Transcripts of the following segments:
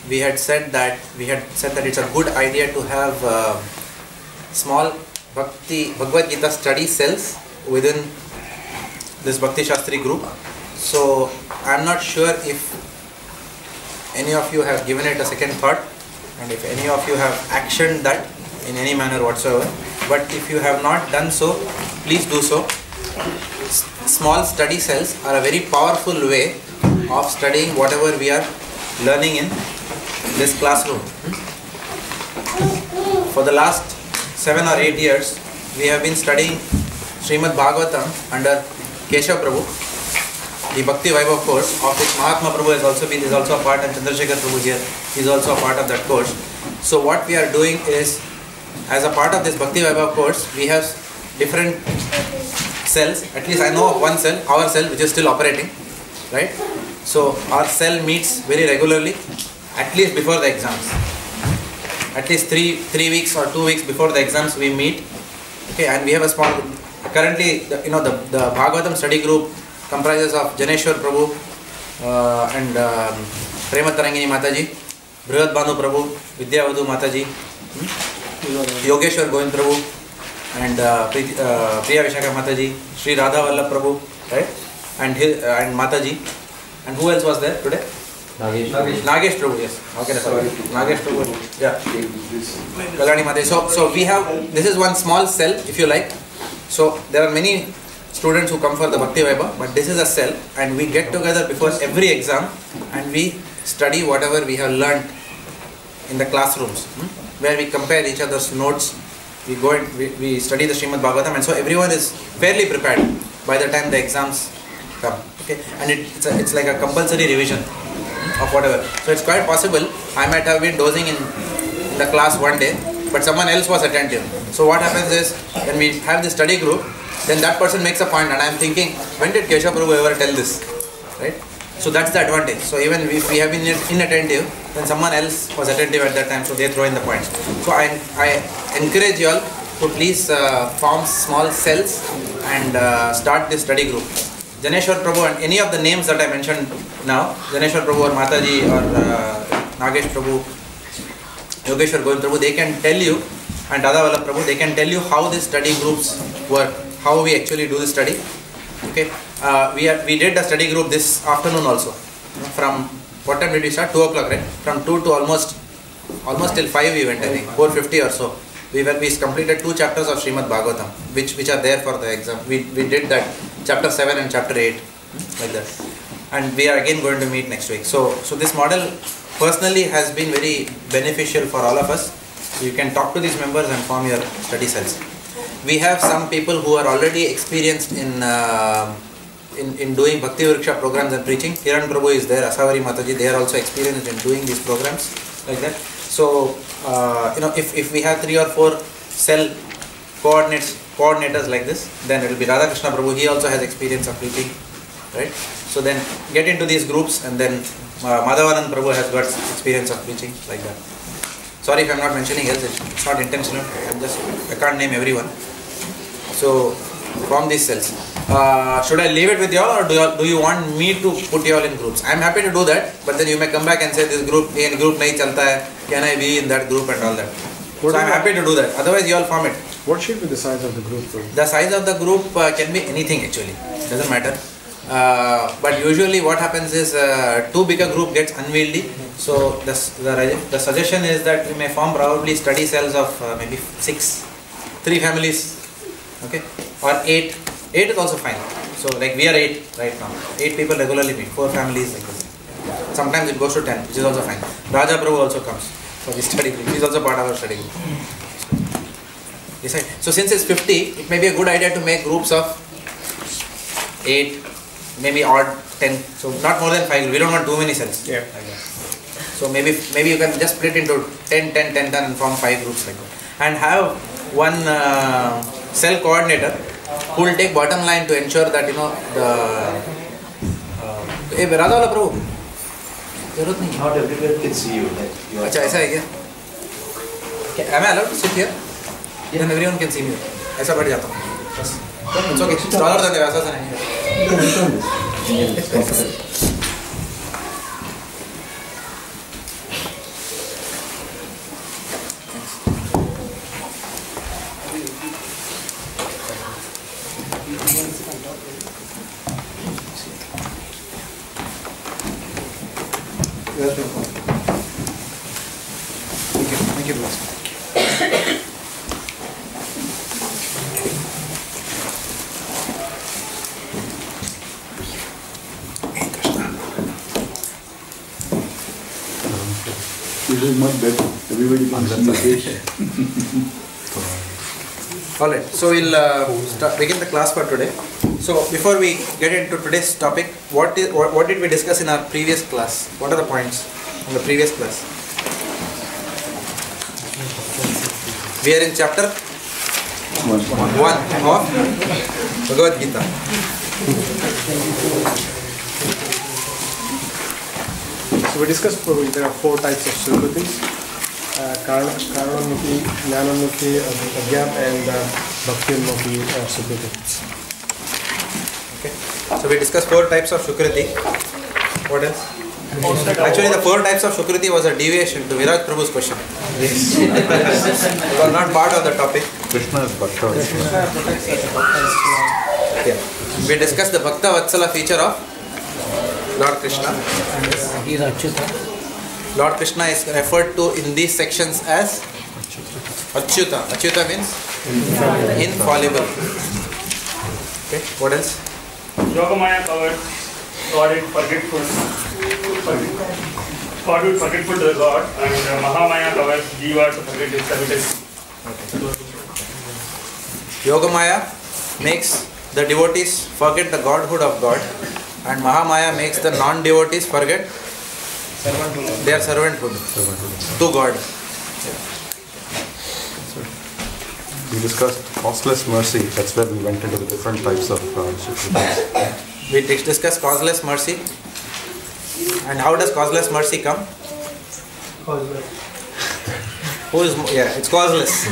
we had said that it's a good idea to have small Bhagavad Gita study cells within this Bhakti Sastri group. So I'm not sure if any of you have given it a second thought, and if any of you have actioned that in any manner whatsoever. But if you have not done so, please do so. Small study cells are a very powerful way of studying whatever we are learning in this classroom. For the last 7 or 8 years, we have been studying Srimad Bhagavatam under Keshav Prabhu, the Bhakti Vaibhav course, of which Mahaprabhu is also a part, and Chandrasekhar Prabhu here is also a part of that course. So what we are doing is, as a part of this Bhakti Vaibhav course, we have different cells. At least I know of one cell, our cell, which is still operating, right? So our cell meets very regularly, at least before the exams. At least 3 weeks or 2 weeks before the exams we meet. Okay, and we have a small. Currently, the Bhagavatam study group comprises of Janeshwar Prabhu and Prematarangini Mataji, Brihad Bhanu Prabhu, Vidyavadhu Mataji, Yogeshwar Govind Prabhu, and Priya Vishaka Mataji, Sri Radha Vallabh Prabhu, right? And Mataji. And who else was there today? Nagesh Prabhu, yes. Okay, sorry. Nagesh Prabhu, yeah. Kalani Mataji. So we have, this is one small cell, if you like. So there are many students who come for the Bhakti Vaibhav, but this is a cell, and we get together before every exam and we study whatever we have learned in the classrooms, where we compare each other's notes. We go and we study the Srimad Bhagavatam, and so everyone is fairly prepared by the time the exams come. Okay, and it's like a compulsory revision of whatever. So it's quite possible I might have been dozing in the class one day, but someone else was attentive. So what happens is, when we have the study group, then that person makes a point, and I am thinking, when did Keshav Prabhu ever tell this, right? So that's the advantage. So even if we have been inattentive, then someone else was attentive at that time, so they throw in the points. So I encourage you all to please form small cells and start this study group. Janeshwar Prabhu and any of the names that I mentioned now, Janeshwar Prabhu or Mataji or Nagesh Prabhu, Yogeshwar Govind Prabhu, they can tell you, and Radha Vallabh Prabhu, they can tell you how these study groups work, how we actually do the study. Okay, we did a study group this afternoon also. From what time did we start? 2 o'clock, right? From 2 to almost till 5 we went, I think, 4:50 or so. We completed 2 chapters of Srimad Bhagavatam, which are there for the exam. We did that chapter 7 and chapter 8, like that. And we are again going to meet next week. So this model personally has been very beneficial for all of us. You can talk to these members and form your study cells. We have some people who are already experienced in doing Bhakti Vriksha programs and preaching. Kiran Prabhu is there, Asavari Mataji, they are also experienced in doing these programs like that. So if we have 3 or 4 cell coordinators like this, then it will be Radha Krishna Prabhu. He also has experience of preaching, right? So then get into these groups, and then Madhavanand Prabhu has got experience of preaching like that. Sorry if I am not mentioning else, it's not intentional. I can't name everyone. So form these cells. Should I leave it with you all, or do you want me to put you all in groups? I am happy to do that, but then you may come back and say this group nahi chalta hai. Can I be in that group and all that? So I am happy to do that. Otherwise you all form it. What should be the size of the group? The size of the group can be anything actually. Doesn't matter. But usually what happens is too big a group gets unwieldy. So the suggestion is that we may form probably study cells of maybe 6, 3 families, okay, or 8. 8 is also fine. So like we are 8 right now. 8 people regularly meet, 4 families like this. Sometimes it goes to 10, which is also fine. Raja Prabhu also comes for the study group. He is also part of our study group. Decide. So since it's 50, it may be a good idea to make groups of 8, maybe odd 10. So not more than 5. We don't want too many cells. Yeah. So maybe you can just split into 10, 10, 10, 10 and form 5 groups like that. And have one cell coordinator who will take bottom line to ensure that the hey Radha Vallabh Prabhu, not everyone can see you. अच्छा ऐसा है क्या? Am I allowed to sit here? Then everyone can see me. ऐसा बैठ जाता हूँ. It's okay. Taller than वैसा सा नहीं. Thank you. This is much better. Everybody can see the face. Alright, so we'll begin the class for today. So before we get into today's topic, what did we discuss in our previous class? What are the points in the previous class? We are in chapter 1 of Bhagavad Gita. So we discussed there are 4 types of Sukritis: Karanamukhi, Jnanamukhi, Agyam, and Bhakti Sukriti. Okay. So we discussed 4 types of Sukriti. What else? Actually, the 4 types of Sukriti was a deviation to Viraj Prabhu's question. Yes. It was not part of the topic. Krishna is Bhakta. Yeah. We discussed the Bhakta Vatsala feature of Lord Krishna. He is Achyuta. Lord Krishna is referred to in these sections as Achyuta. Achyuta means infallible. Okay, what else? Yogamaya covered God is forgetful to the God, and Mahamaya covers Jiva to forget his services. Yogamaya makes the devotees forget the godhood of God, and Mahamaya makes the non-devotees forget their servanthood to God. We discussed causeless mercy. That's where we went into the different types of Sukritis. We discussed causeless mercy. And how does causeless mercy come? It's causeless.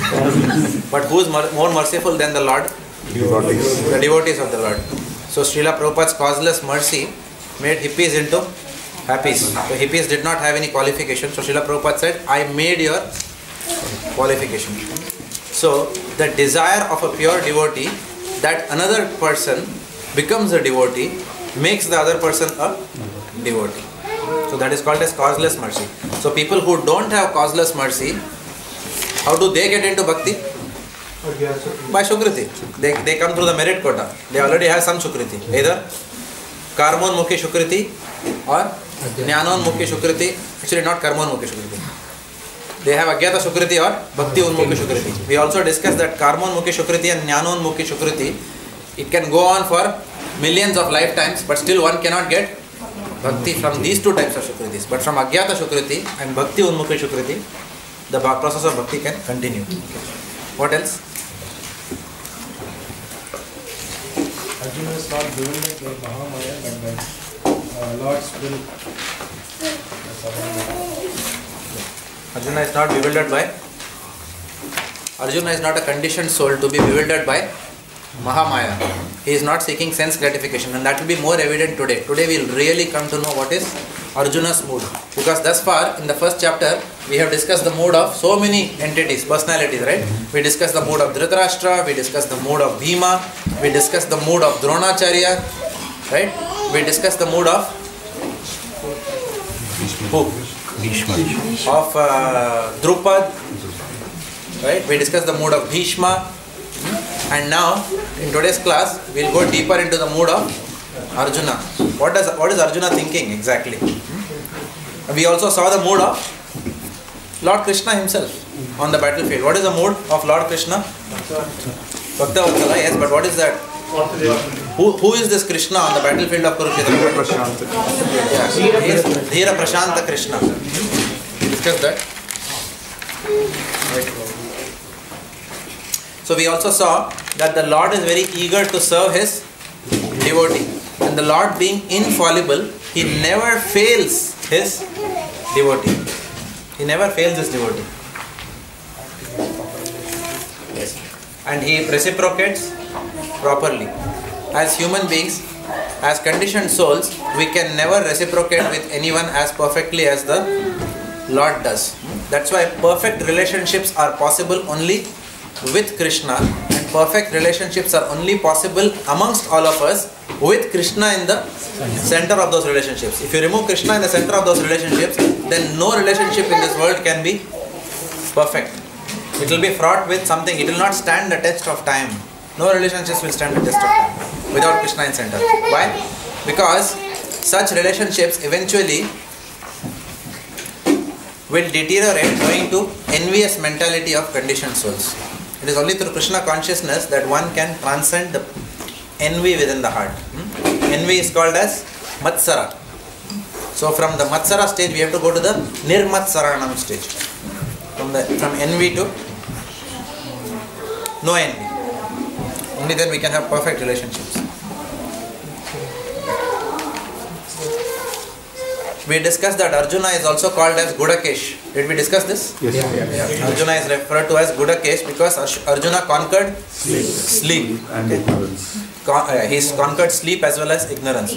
But who is more merciful than the Lord? Devotees. The devotees of the Lord. So Srila Prabhupada's causeless mercy made hippies into happies. So hippies did not have any qualification. So Srila Prabhupada said, I made your qualification. So the desire of a pure devotee that another person becomes a devotee makes the other person a devotee. So that is called as causeless mercy. So people who don't have causeless mercy, how do they get into bhakti? By Sukriti. They come through the merit quota. They already have some Sukriti. Either Karmonmukhi Sukriti or Jnanonmukhi Sukriti. Actually not Karmonmukhi Sukriti. They have Agyata Sukriti or Bhakti Unmukhi Sukriti. We also discussed that Karmonmukhi Sukriti and Jnanonmukhi Sukriti, it can go on for millions of lifetimes, but still one cannot get Bhakti from these 2 types of Sukritis. But from Agyata Sukriti and Bhakti Unmukhi Sukriti, the process of Bhakti can continue. What else? Arjuna is not bewildered by Mahamaya but by Lord's will. Arjuna is not bewildered by. Arjuna is not a conditioned soul to be bewildered by Mahamaya. He is not seeking sense gratification, and that will be more evident today. Today we will really come to know what is Arjuna's mood. Because thus far in the first chapter we have discussed the mood of so many entities, personalities, right? We discussed the mood of Dhritarashtra, we discussed the mood of Bhima, we discussed the mood of Dronacharya, right? We discussed the mood of who? Of Drupad, right? We discussed the mood of Bhishma, and now in today's class we will go deeper into the mood of Arjuna. What is Arjuna thinking exactly? We also saw the mood of Lord Krishna himself on the battlefield. What is the mood of Lord Krishna? Bhaktivedanta, yes, but what is that? Who is this Krishna on the battlefield of Kurukshetra? He is Dhira Prashanta Krishna. We discussed that. Right. So we also saw that the Lord is very eager to serve his devotee. And the Lord being infallible, he never fails his devotee. He never fails his devotee. Yes. And he reciprocates properly. As human beings, as conditioned souls, we can never reciprocate with anyone as perfectly as the Lord does. That's why perfect relationships are possible only with Krishna, and perfect relationships are only possible amongst all of us with Krishna in the center of those relationships. If you remove Krishna in the center of those relationships, then no relationship in this world can be perfect. It will be fraught with something. It will not stand the test of time. No relationships will stand the test of time without Krishna in center. Why? Because such relationships eventually will deteriorate owing to envious mentality of conditioned souls. It is only through Krishna consciousness that one can transcend the envy within the heart. Envy is called as Matsara. So from the Matsara stage we have to go to the Nirmatsaranam stage. From envy to no envy. Only then we can have perfect relationships. We discussed that Arjuna is also called as Gudakesh. Did we discuss this? Yes. Yeah. Arjuna is referred to as Gudakesh because Arjuna conquered sleep. And ignorance. He's conquered sleep as well as ignorance.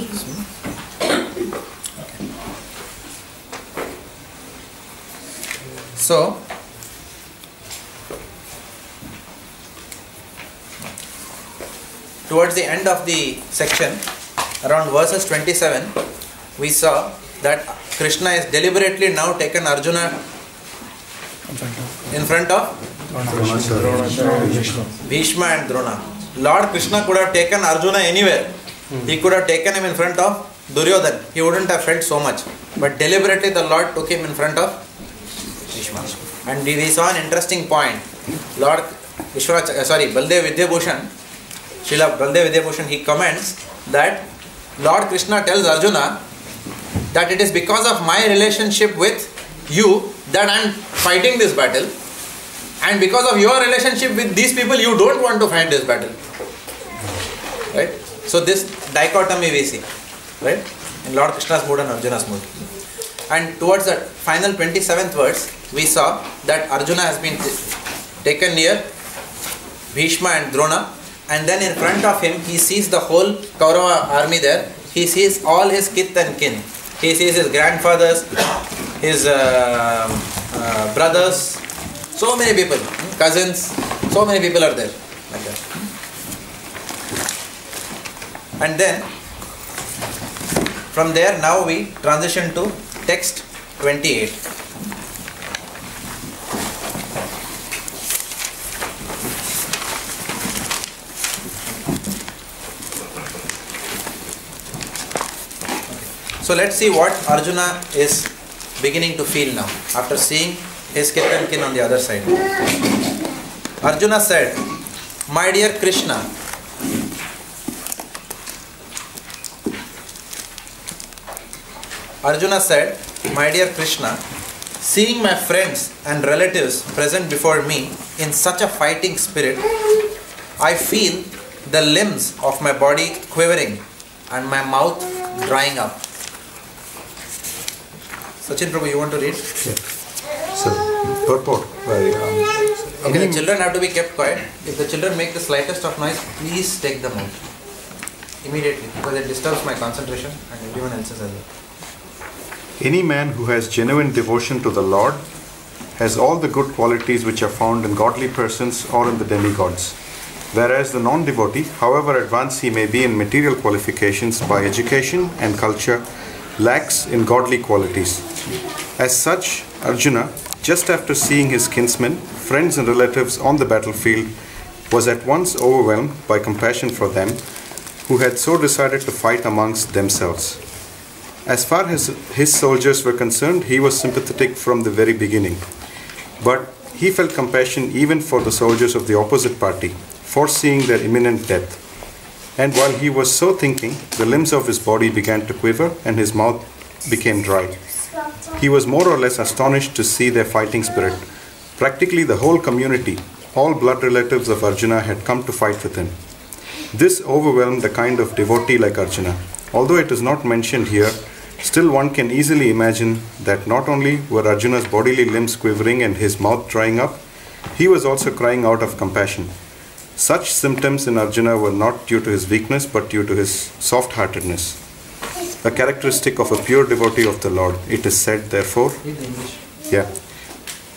So, towards the end of the section, around verses 27, we saw that Krishna is deliberately now taken Arjuna in front of Bhishma and Drona. Lord Krishna could have taken Arjuna anywhere. He could have taken him in front of Duryodhan. He wouldn't have felt so much. But deliberately the Lord took him in front of Bhishma. And we saw an interesting point. Lord Baldev Vidyabhushan, Srila Baldev Vidyabhushan, he comments that Lord Krishna tells Arjuna that it is because of my relationship with you that I am fighting this battle, and because of your relationship with these people you don't want to fight this battle. Right? So this dichotomy we see, right? In Lord Krishna's mood and Arjuna's mood. And towards the final 27th verse, we saw that Arjuna has been taken near Bhishma and Drona, and then in front of him he sees the whole Kaurava army there. He sees all his kith and kin. He sees his grandfathers, his brothers, so many people, cousins, so many people are there. Like that. And then, from there now we transition to text 28. So let's see what Arjuna is beginning to feel now after seeing his kith and kin on the other side. Arjuna said, "My dear Krishna, seeing my friends and relatives present before me in such a fighting spirit, I feel the limbs of my body quivering and my mouth drying up." Sachin Prabhu, you want to read? Yeah. So, purport. Okay, the children have to be kept quiet. If the children make the slightest of noise, please take them out immediately, because it disturbs my concentration and everyone else's as well. Any man who has genuine devotion to the Lord has all the good qualities which are found in godly persons or in the demigods. Whereas the non-devotee, however advanced he may be in material qualifications by education and culture, lacks in godly qualities. As such, Arjuna, just after seeing his kinsmen, friends and relatives on the battlefield, was at once overwhelmed by compassion for them who had so decided to fight amongst themselves. As far as his soldiers were concerned, he was sympathetic from the very beginning. But he felt compassion even for the soldiers of the opposite party, foreseeing their imminent death. And while he was so thinking, the limbs of his body began to quiver and his mouth became dry. He was more or less astonished to see their fighting spirit. Practically the whole community, all blood relatives of Arjuna, had come to fight with him. This overwhelmed a kind of devotee like Arjuna. Although it is not mentioned here, still one can easily imagine that not only were Arjuna's bodily limbs quivering and his mouth drying up, he was also crying out of compassion. Such symptoms in Arjuna were not due to his weakness but due to his soft-heartedness, a characteristic of a pure devotee of the Lord. It is said, therefore,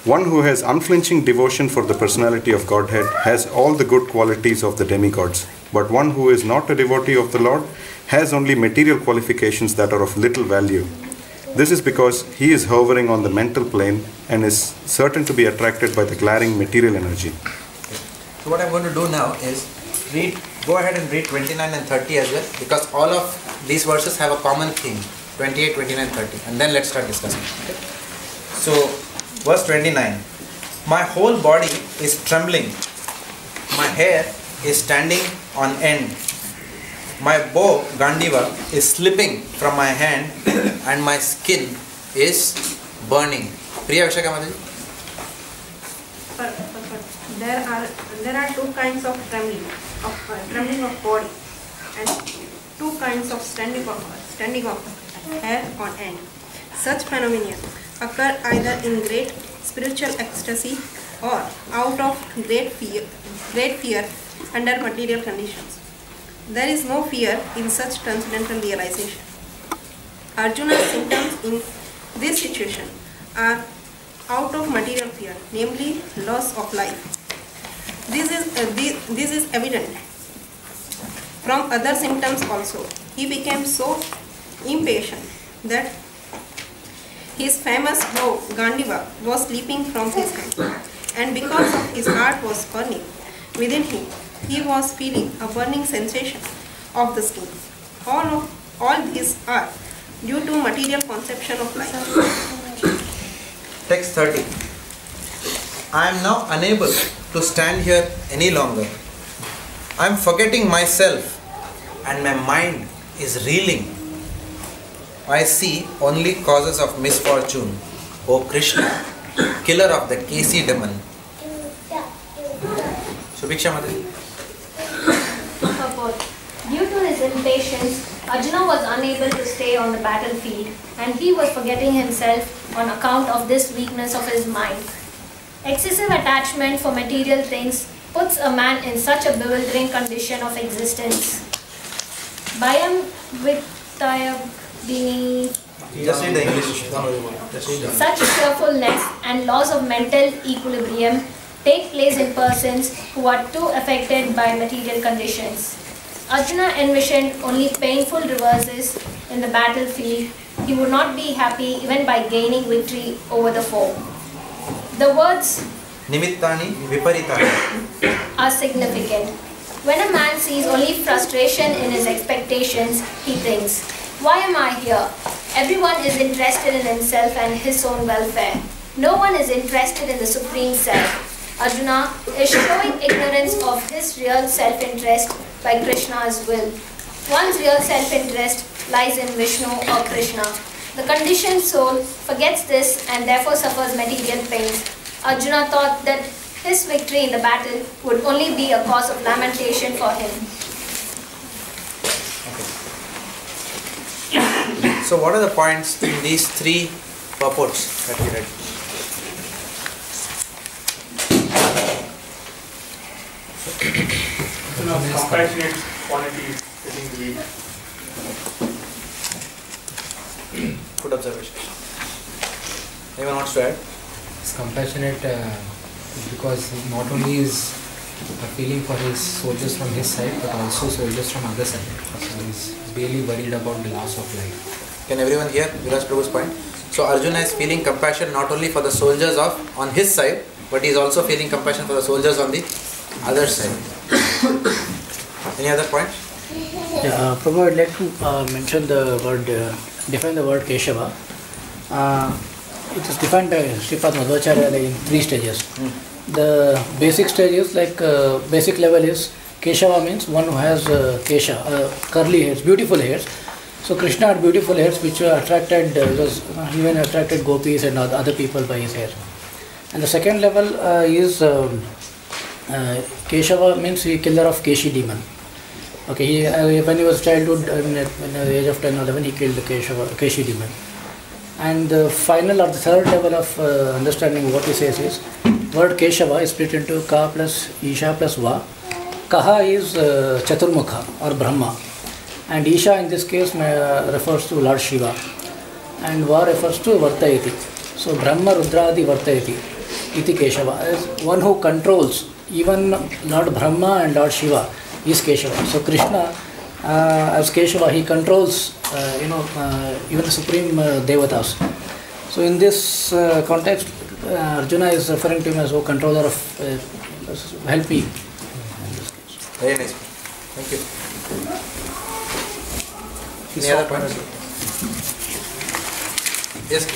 one who has unflinching devotion for the personality of Godhead has all the good qualities of the demigods, but one who is not a devotee of the Lord has only material qualifications that are of little value. This is because he is hovering on the mental plane and is certain to be attracted by the glaring material energy. So what I'm going to do now is go ahead and read 29 and 30 as well, because all of these verses have a common theme, 28, 29, 30, and then let's start discussing. Okay? So verse 29, my whole body is trembling, my hair is standing on end, my bow Gandiva is slipping from my hand and my skin is burning. Priya Vishaka Mataji? There are two kinds of trembling of body and two kinds of standing of hair on end. Such phenomena occur either in great spiritual ecstasy or out of great fear under material conditions. There is no fear in such transcendental realization. Arjuna's symptoms in this situation are out of material fear, namely loss of life. This is evident from other symptoms also. He became so impatient that his famous bow Gandiva was slipping from his hand, and because of his heart was burning within him, he was feeling a burning sensation of the skin. All these are due to material conception of life. Text 30. I am now unable to stand here any longer. I am forgetting myself and my mind is reeling. I see only causes of misfortune. O Krishna, killer of the A.C demon. Subiksha Mataji. Purport. Due to his impatience, Arjuna was unable to stay on the battlefield and he was forgetting himself on account of this weakness of his mind. Excessive attachment for material things puts a man in such a bewildering condition of existence. Bayam Vittaya Dini. Just read the English. Such fearfulness and loss of mental equilibrium take place in persons who are too affected by material conditions. Arjuna envisioned only painful reverses in the battlefield. He would not be happy even by gaining victory over the foe. The words Nimittani Viparitani are significant. When a man sees only frustration in his expectations, he thinks, why am I here? Everyone is interested in himself and his own welfare. No one is interested in the Supreme Self. Arjuna is showing ignorance of his real self-interest by Krishna's will. One's real self-interest lies in Vishnu or Krishna. The conditioned soul forgets this and therefore suffers material pains. Arjuna thought that his victory in the battle would only be a cause of lamentation for him. Okay. So what are the points in these three purports that we read? Compassionate qualities getting weak. Good observation. Anyone wants to add? It's compassionate because not only is a feeling for his soldiers from his side, but also soldiers from other side. So he's really worried about the loss of life. Can everyone hear Viraj Prabhu's point? So Arjuna is feeling compassion not only for the soldiers on his side, but he is also feeling compassion for the soldiers on the other side. Any other points? Yeah, Prabhu, I'd like to mention the word, define the word Keshava. It is defined by Sripad Madhvacharya in 3 stages. The basic stage is basic level is Keshava means one who has Kesha, curly hairs, beautiful hairs. So Krishna had beautiful hairs which attracted, even attracted gopis and other people by his hair. And the second level is Keshava means he killer of Keshi demon. Okay, when he was childhood, in the age of 10 or 11, he killed the Keshi demon. And the final or the third level of understanding what he says is, word Keshava is split into Ka plus Isha plus Va. Kaha is Chaturmukha or Brahma. And Isha in this case refers to Lord Shiva. And Va refers to Vartayati. So Brahma Rudradi Vartayati. Iti Keshava is one who controls even Lord Brahma and Lord Shiva is Keshava. So Krishna as Keshava, he controls, even the supreme devatas. So in this context, Arjuna is referring to him as, "O controller of, help me." Very nice. Thank you. Any other points? Yes.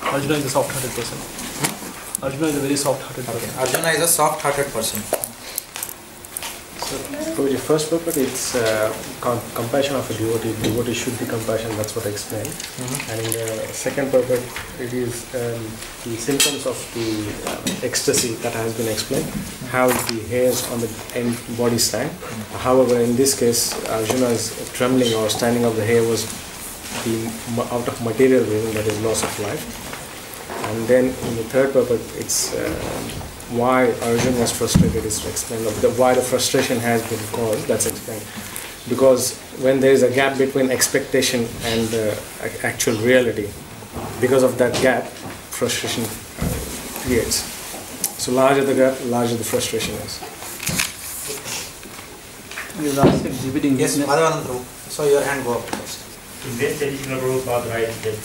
Arjuna is a soft-hearted person. Arjuna is a very soft-hearted person. Arjuna is a soft-hearted person. So, for the first purpose, it's compassion of a devotee. Devotee should be compassion. That's what I explained. And in the second purpose, it is the symptoms of the ecstasy that has been explained. How the hairs on the body stand. However, in this case, Arjuna's trembling or standing of the hair was the out of material reason, that is loss of life. And then in the third purpose, it's why Arjuna was frustrated is explained. Why the frustration has been caused, that's explained. Because when there is a gap between expectation and actual reality, because of that gap, frustration creates. So larger the gap, larger the frustration is. Yes, Madhavanandru. So your hand go up first. In this traditional Prabhupada writes that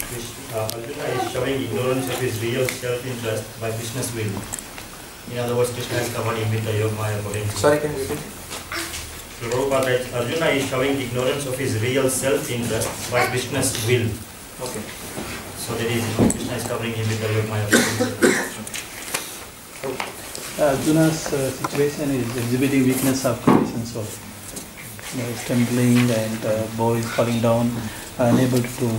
Arjuna is showing ignorance of his real self-interest by Krishna's will. In other words, Krishna is covered him with the Yogamaya potential. Sorry, can you repeat? So Prabhupada writes, Arjuna is showing ignorance of his real self-interest by Krishna's will. Okay. So that is, Krishna is covering him with the Yogamaya potential. Arjuna's situation is exhibiting weakness of creation soul. He's trembling and bow is falling down, unable to do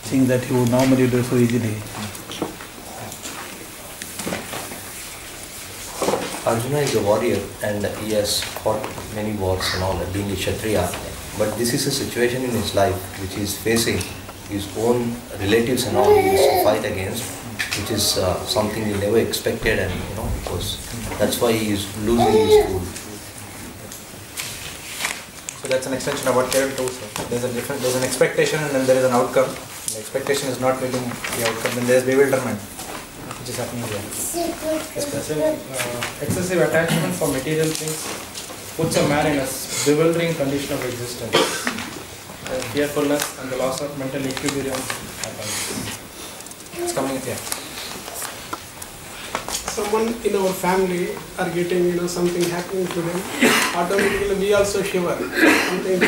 things that he would normally do so easily. Arjuna is a warrior and he has fought many wars and all, being a Kshatriya. But this is a situation in his life which he is facing his own relatives and all he has to fight against, which is something he never expected, and because that's why he is losing his cool. So that's an extension of what Kerala told. There's an expectation and then there is an outcome. The expectation is not meeting the outcome, then there is bewilderment, which is happening here. Excessive attachment for material things puts a man in a bewildering condition of existence. Fearfulness and the loss of mental equilibrium happens. It's coming here. Someone in our family are getting, something happening to them, automatically we also shiver. Something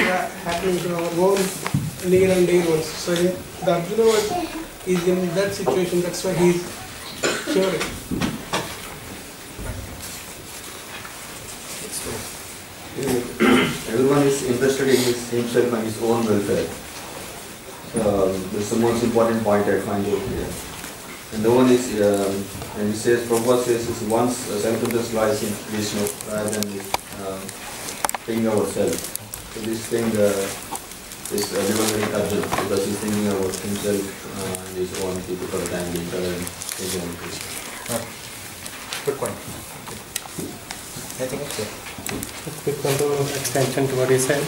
happening to our own near and dear ones. So the Arjuna is in that situation, that's why he is shivering. Everyone is interested in himself and his own welfare. This is the most important point I find out here. And no one is, and he says, Prabhupada says, once self-interest lies in Vishnu rather than thinking ourselves. So this thing is delivering Arjuna because he's thinking about himself and his own typical family and his own Krishna. Good point. I think it's here. Quick extension to what he said.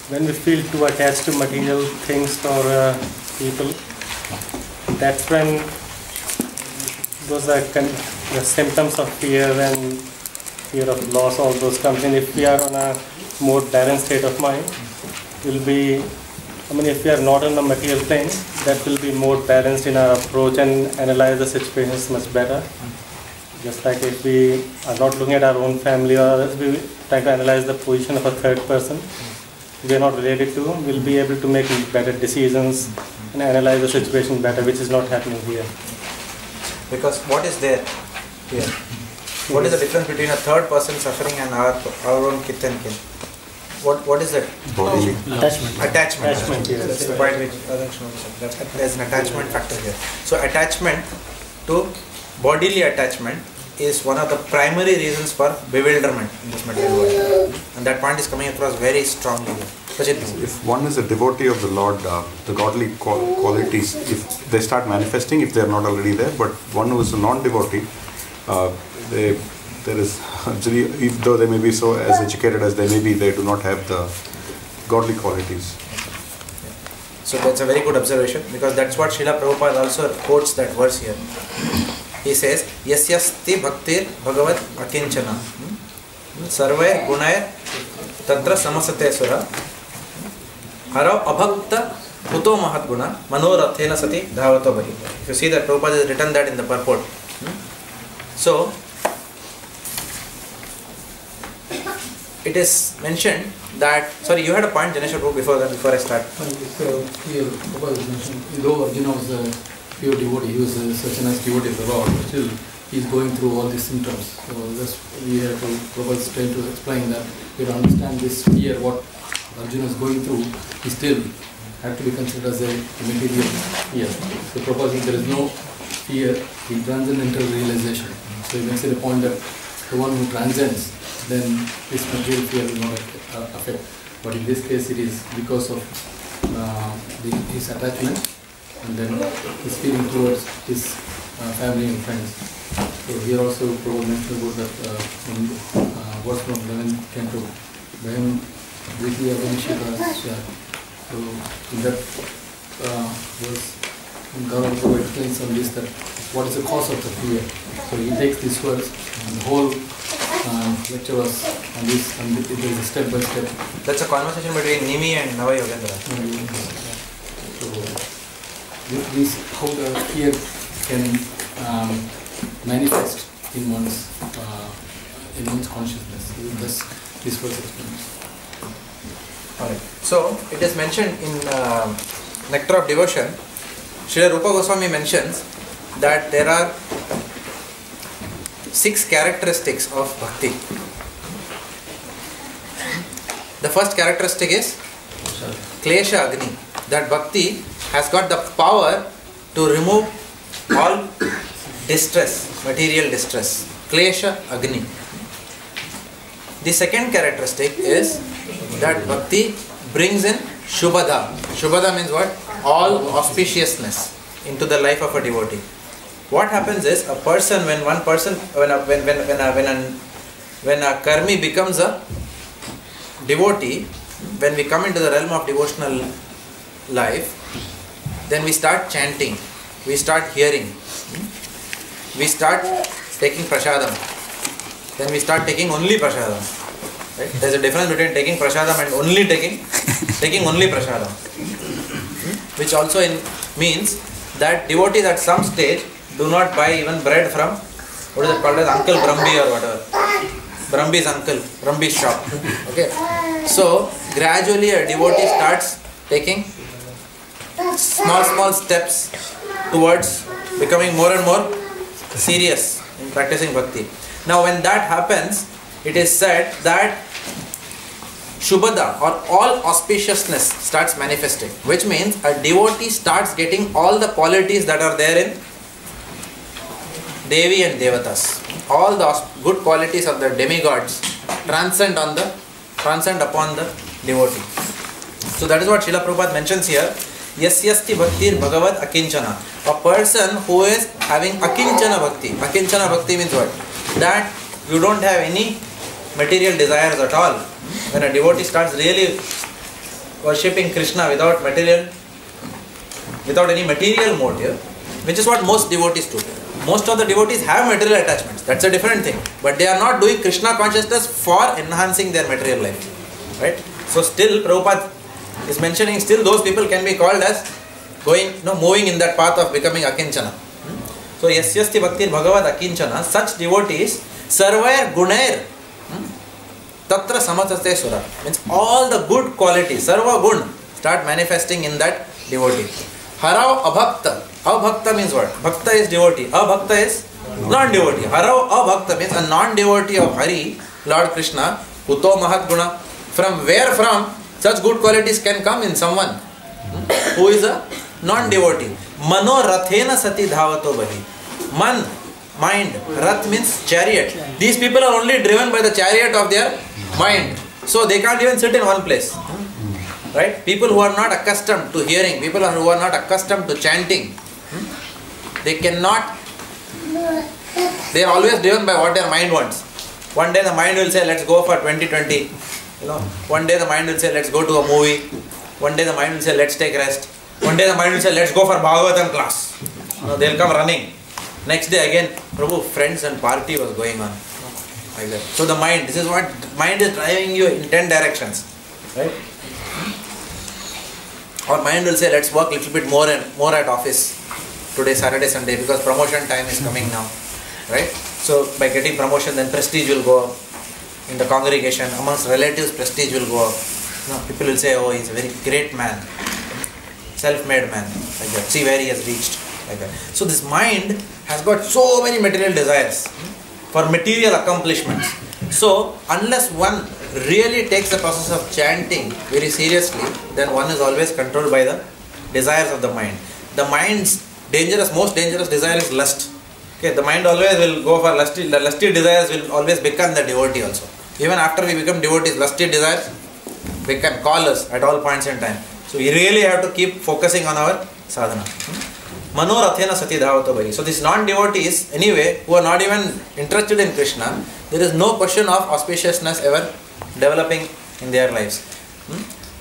When we feel too attached to material things or people, that's when those are the symptoms of fear and fear of loss, all those comes in. If we are on a more balanced state of mind, will be, if we are not on the material plane, that will be more balanced in our approach and analyze the situations much better. Just like if we are not looking at our own family or others, we try to analyze the position of a third person we are not related to, we'll be able to make better decisions and analyze the situation better, which is not happening here. Because what is there here? What is the difference between a third person suffering and our own kith and kin? What is that? Body. Attachment. Yes. That's the point which there's an attachment factor here. So attachment to bodily attachment is one of the primary reasons for bewilderment in this material world. And that point is coming across very strongly here. If one is a devotee of the Lord, the godly qualities, if they start manifesting, if they are not already there, but one who is a non-devotee, there is actually, though they may be so as educated as they may be, they do not have the godly qualities. So that's a very good observation, because that's what Srila Prabhupada also quotes that verse here. He says, Yasyasti bhaktir Bhagavad akinchana sarve gunair tatra samasate sura Harav abhakta puto mahatguna manorathena sati dhavato bhahi. If you see that, Prabhupada has written that in the purport. So, it is mentioned that, sorry, you had a point, Janesh Prabhu, before I start. Here, Prabhupada mentioned, though Arjuna was a pure devotee, he was such a nice devotee of the Lord, but still he is going through all these symptoms. So that's we have to, Prabhupada is trying to explain that we have to understand this fear, what Arjuna is going through, he still have to be considered as a material fear. So Prabhupada says there is no fear in transcendental realization. So he makes it a point that the one who transcends, then this material fear will not affect. But in this case, it is because of his attachment and then his feeling towards his family and friends. So here also Prabhupada mentioned about that verse from 11 canto, when Dvitiya Vanishika. So in that verse, Gaurav Prabhu explains on this that what is the cause of the fear. So he takes this verse and the whole lecture was on this, and it is a step by step. That's a conversation between Nimi and Nava Yogendra. So this how the fear can manifest in one's consciousness. This verse explains. Alright. So it is mentioned in Nectar of Devotion. Srila Rupa Goswami mentions that there are 6 characteristics of bhakti. The first characteristic is Klesha Agni. That bhakti has got the power to remove all distress, material distress. Klesha Agni. The second characteristic is that bhakti brings in Shubhada. Shubhada means what? All auspiciousness into the life of a devotee. What happens is a person, when a karmi becomes a devotee, when we come into the realm of devotional life, then we start chanting, we start hearing, we start taking prasadam, then we start taking only prasadam. Right? There is a difference between taking prasadam and only taking only prasadam, which also means that devotees at some stage do not buy even bread from, what is it called as, Uncle Brahmi or whatever. Brahmi's uncle, Brahmi's shop. Okay. So gradually a devotee starts taking small steps towards becoming more and more serious in practicing bhakti. Now when that happens, it is said that Shubhada or all auspiciousness starts manifesting, which means a devotee starts getting all the qualities that are there in Devi and Devatas. All the good qualities of the demigods transcend upon the devotee. So that is what Srila Prabhupada mentions here. Yasyasti bhaktir Bhagavad akinchana. A person who is having akinchana bhakti. Akinchana bhakti means what? That you don't have any material desires at all. When a devotee starts really worshipping Krishna without any material motive, which is what most devotees do. Most of the devotees have material attachments. That's a different thing. But they are not doing Krishna consciousness for enhancing their material life. Right? So still Prabhupada is mentioning, still those people can be called as moving in that path of becoming akinchana. So yasyasti bhaktir Bhagavad akinchana, such devotees sarvair gunair tatra samatate sura, means all the good qualities, sarva gun, start manifesting in that devotee. Harav abhakta. Abhakta means what? Bhakta is devotee. Abhakta is non-devotee. Harav abhakta means a non-devotee of Hari, Lord Krishna, Kuto Mahatguna. From where such good qualities can come in someone who is a non-devotee. Mano rathena sati dhavato bahi. Man, mind. Rath means chariot. These people are only driven by the chariot of their mind. So they can't even sit in one place. Right? People who are not accustomed to hearing, people who are not accustomed to chanting, they cannot, they are always driven by what their mind wants. One day the mind will say, let's go for 2020. One day the mind will say, let's go to a movie. One day the mind will say, let's take rest. One day the mind will say, let's go for Bhagavatam class. They'll come running. Next day again, Prabhu, friends and party was going on. Like that. So the mind, this is what mind is driving you in 10 directions. Right? Our mind will say, let's work a little bit more and more at office today, Saturday, Sunday, because promotion time is coming now, right? So by getting promotion, then prestige will go up in the congregation. Amongst relatives, prestige will go up. People will say, oh, he's a very great man, self-made man, like that. See where he has reached, like that. So this mind has got so many material desires for material accomplishments. So unless one really takes the process of chanting very seriously, then one is always controlled by the desires of the mind. The mind's most dangerous desire is lust. Okay, the mind always will go for lusty. The lusty desires will always become the devotee also. Even after we become devotees, lusty desires they can call us at all points in time. So we really have to keep focusing on our sadhana. Manorathena sati dhavato bhai. So these non-devotees, anyway, who are not even interested in Krishna, there is no question of auspiciousness ever developing in their lives.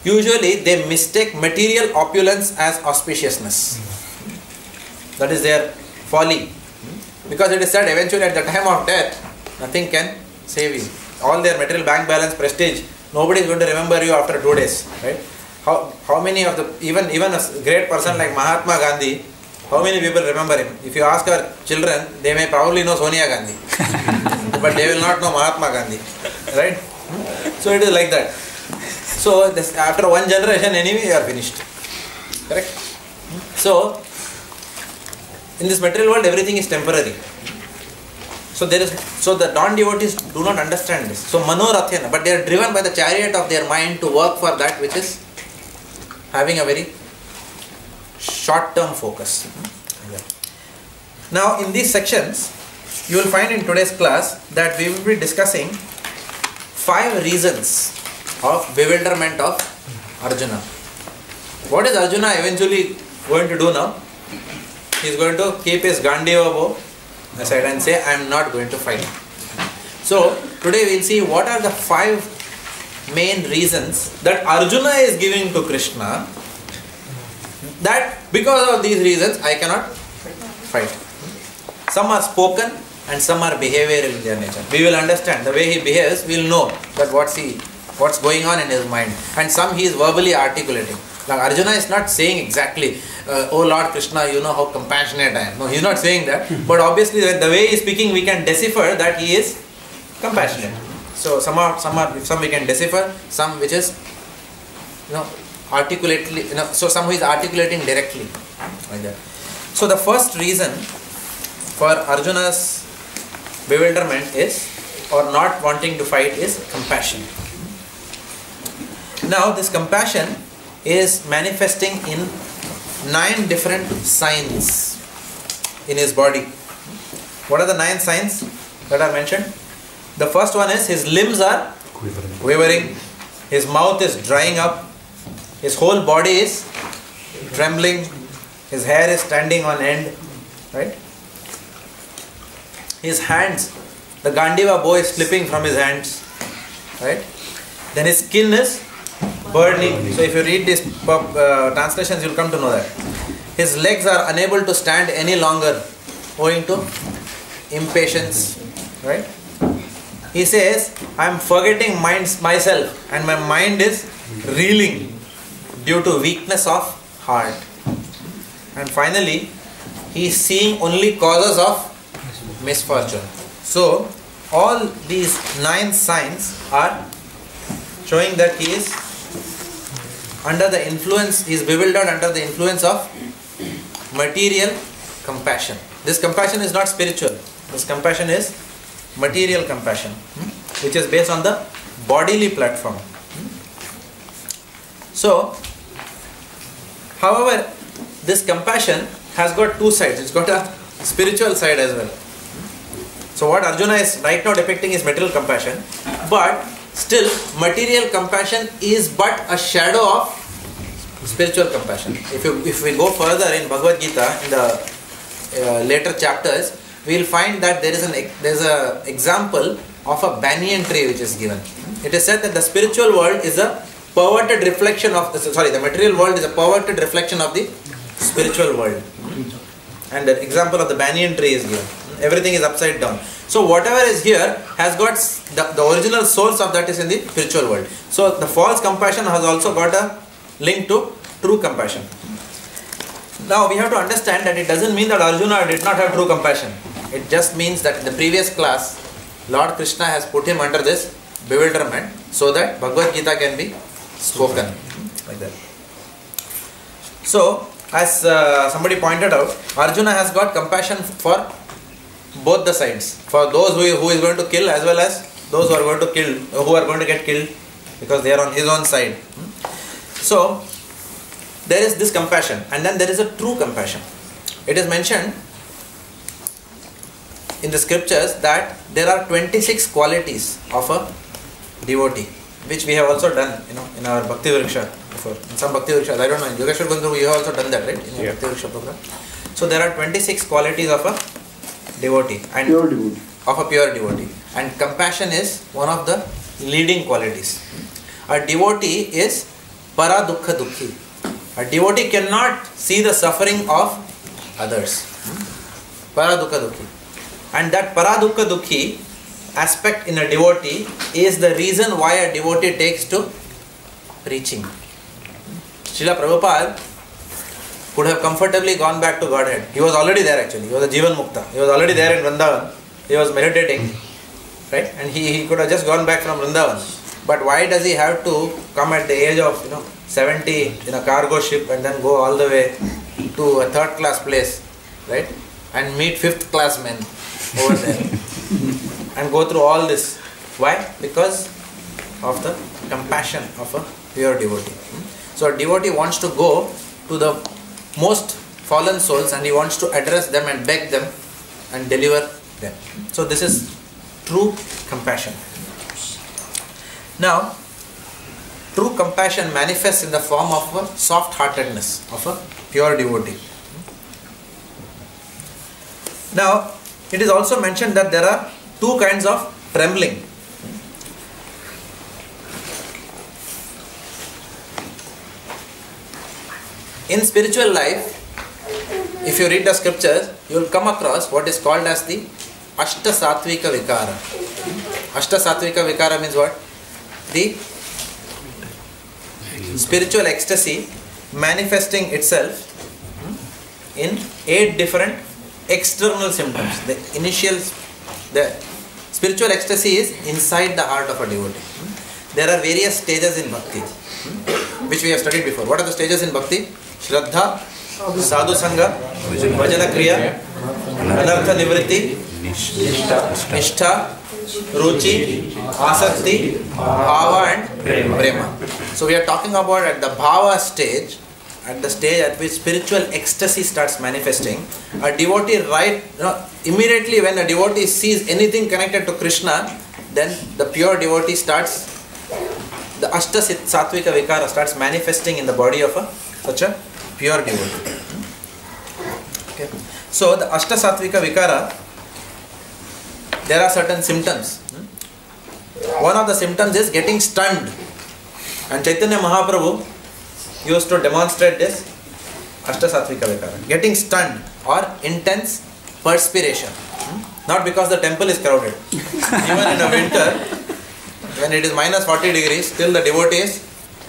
Usually they mistake material opulence as auspiciousness. That is their folly. Because it is said eventually at the time of death, nothing can save you. All their material bank balance, prestige, nobody is going to remember you after 2 days, right? How many of the, even a great person like Mahatma Gandhi, how many people remember him? If you ask our children, they may probably know Sonia Gandhi, but they will not know Mahatma Gandhi, right? So it is like that. So this, after one generation anyway, you are finished, correct? So in this material world, everything is temporary. So the non-devotees do not understand this. So manorathena, but they are driven by the chariot of their mind to work for that which is having a very short-term focus. Now in these sections, you will find in today's class that we will be discussing 5 reasons of bewilderment of Arjuna. What is Arjuna eventually going to do now? He is going to keep his Gandiva bow aside and say, I am not going to fight. So today we will see what are the 5 main reasons that Arjuna is giving to Krishna, that because of these reasons I cannot fight. Some are spoken and some are behavioral in their nature. We will understand the way he behaves, we will know that what's going on in his mind, and some he is verbally articulating. Like Arjuna is not saying exactly, oh Lord Krishna, you know how compassionate I am. No, he is not saying that. But obviously the way he is speaking, we can decipher that he is compassionate. So some we can decipher, some which is, articulately, so some who is articulating directly, like that. So the first reason for Arjuna's bewilderment is, or not wanting to fight, is compassion. Now this compassion is manifesting in 9 different signs in his body. What are the 9 signs that are mentioned? The first one is his limbs are quivering, his mouth is drying up, his whole body is trembling, his hair is standing on end, right? His hands, the Gandiva bow is slipping from his hands, right? Then his skin is burning. So if you read these translations, you will come to know that. His legs are unable to stand any longer owing to impatience, right? He says, I am forgetting myself and my mind is reeling due to weakness of heart. And finally, he is seeing only causes of misfortune. So all these 9 signs are showing that he is under the influence, he is bewildered under the influence of material compassion. This compassion is not spiritual. This compassion is material compassion, which is based on the bodily platform. So, however, this compassion has got 2 sides. It's got a spiritual side as well. So what Arjuna is right now depicting is material compassion, but still material compassion is but a shadow of spiritual compassion. If we go further in Bhagavad Gita, in the later chapters, we will find that there is an example of a banyan tree which is given. It is said that the spiritual world is a perverted reflection of the material world is a perverted reflection of the spiritual world. And the example of the banyan tree is given. Everything is upside down. So whatever is here has got the original source of that is in the spiritual world. So the false compassion has also got a link to true compassion. Now we have to understand that it doesn't mean that Arjuna did not have true compassion. It just means that in the previous class, Lord Krishna has put him under this bewilderment so that Bhagavad Gita can be spoken. Like that. So, as somebody pointed out, Arjuna has got compassion for both the sides. For those who is going to kill as well as those who are going to kill, who are going to get killed because they are on his own side. So, there is this compassion, and then there is a true compassion. It is mentioned in the scriptures that there are 26 qualities of a devotee, which we have also done, in our Bhakti Vriksha before. In some Bhakti Vrikshas, I don't know, in Yogeshwar Gandhar, you have also done that, right? In your Bhakti Vriksha program. So there are 26 qualities of a devotee, and pure devotee. Of a pure devotee, and compassion is one of the leading qualities. A devotee is para dukkha dukhi. A devotee cannot see the suffering of others. Para dukkha dukhi. And that para dukkha dukhi aspect in a devotee is the reason why a devotee takes to preaching. Srila Prabhupada could have comfortably gone back to Godhead. He was already there actually. He was a Jivan Mukta. He was already there in Vrindavan. He was meditating. Right? And he could have just gone back from Vrindavan. But why does he have to come at the age of 70 in a cargo ship and then go all the way to a third class place, right? And meet fifth class men over there and go through all this. Why? Because of the compassion of a pure devotee. So a devotee wants to go to the most fallen souls and he wants to address them and beg them and deliver them. So this is true compassion. Now, true compassion manifests in the form of a soft-heartedness of a pure devotee. Now, it is also mentioned that there are two kinds of trembling. In spiritual life, if you read the scriptures, you will come across what is called as the Ashta Satvika Vikara. Ashta Satvika Vikara means what? The spiritual ecstasy manifesting itself in 8 different external symptoms. The spiritual ecstasy is inside the heart of a devotee. There are various stages in bhakti, which we have studied before. What are the stages in bhakti? Shraddha, Sadhu Sangha, Bhajana Kriya, Anartha Nivritti, Nishtha, Ruchi, Asakti, Bhava and Prema. So we are talking about at the Bhava stage, at the stage at which spiritual ecstasy starts manifesting. A devotee immediately when a devotee sees anything connected to Krishna, then the pure devotee starts, the Ashta Satvika Vikara starts manifesting in the body of such a pure devotee. Okay. So the Ashta Satvika Vikara, there are certain symptoms. One of the symptoms is getting stunned. And Chaitanya Mahaprabhu used to demonstrate this Ashta Satvika Vikara. Getting stunned or intense perspiration. Not because the temple is crowded. Even in a winter, when it is minus 40 degrees, still the devotee is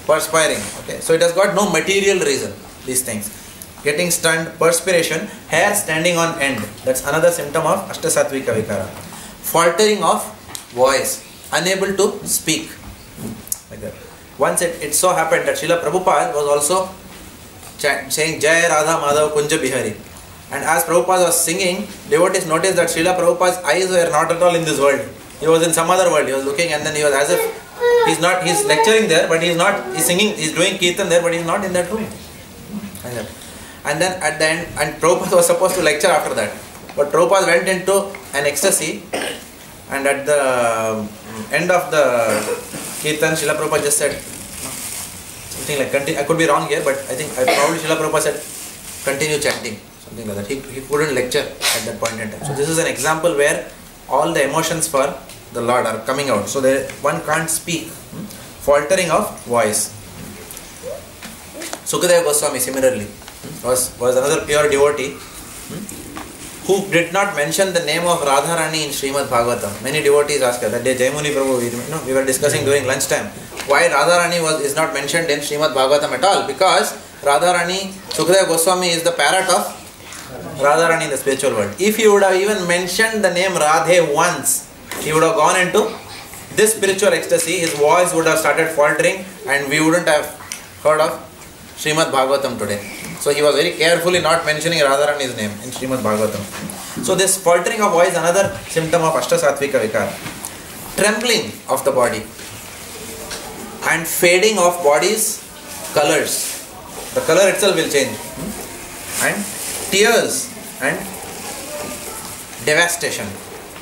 perspiring. Okay? So it has got no material reason, these things. Getting stunned, perspiration, hair standing on end. That's another symptom of Ashta Satvika Vikara. Faltering of voice, unable to speak. Like that. Once it so happened that Srila Prabhupada was also saying Jai Radha Madhav Kunja Bihari. And as Prabhupada was singing, devotees noticed that Srila Prabhupada's eyes were not at all in this world. He was in some other world. He was looking and then he was as if he's lecturing there, but he's singing, he's doing Kirtan there, but he's not in that room. Like that. And then at the end, and Prabhupada was supposed to lecture after that. But Prabhupada went into an ecstasy, and at the end of the Kirtan, Srila Prabhupada just said something like, I could be wrong here, but I think probably Srila Prabhupada said, continue chanting, something like that. He couldn't lecture at that point in time. So this is an example where all the emotions for the Lord are coming out. So one can't speak. Faltering of voice. Sukadeva Goswami similarly was another pure devotee who did not mention the name of Radharani in Srimad Bhagavatam. Many devotees asked her that day, Jaimuni Prabhu, we were discussing during lunchtime, why Radharani is not mentioned in Srimad Bhagavatam at all, because Radharani, Sukadeva Goswami is the parrot of Radharani in the spiritual world. If he would have even mentioned the name Radhe once, he would have gone into this spiritual ecstasy, his voice would have started faltering and we wouldn't have heard of Srimad Bhagavatam today. So he was very carefully not mentioning Radharani's name in Srimad Bhagavatam. So this faltering of voice is another symptom of Ashtasattvika Vikara. Trembling of the body and fading of body's colors. The color itself will change. And tears and devastation.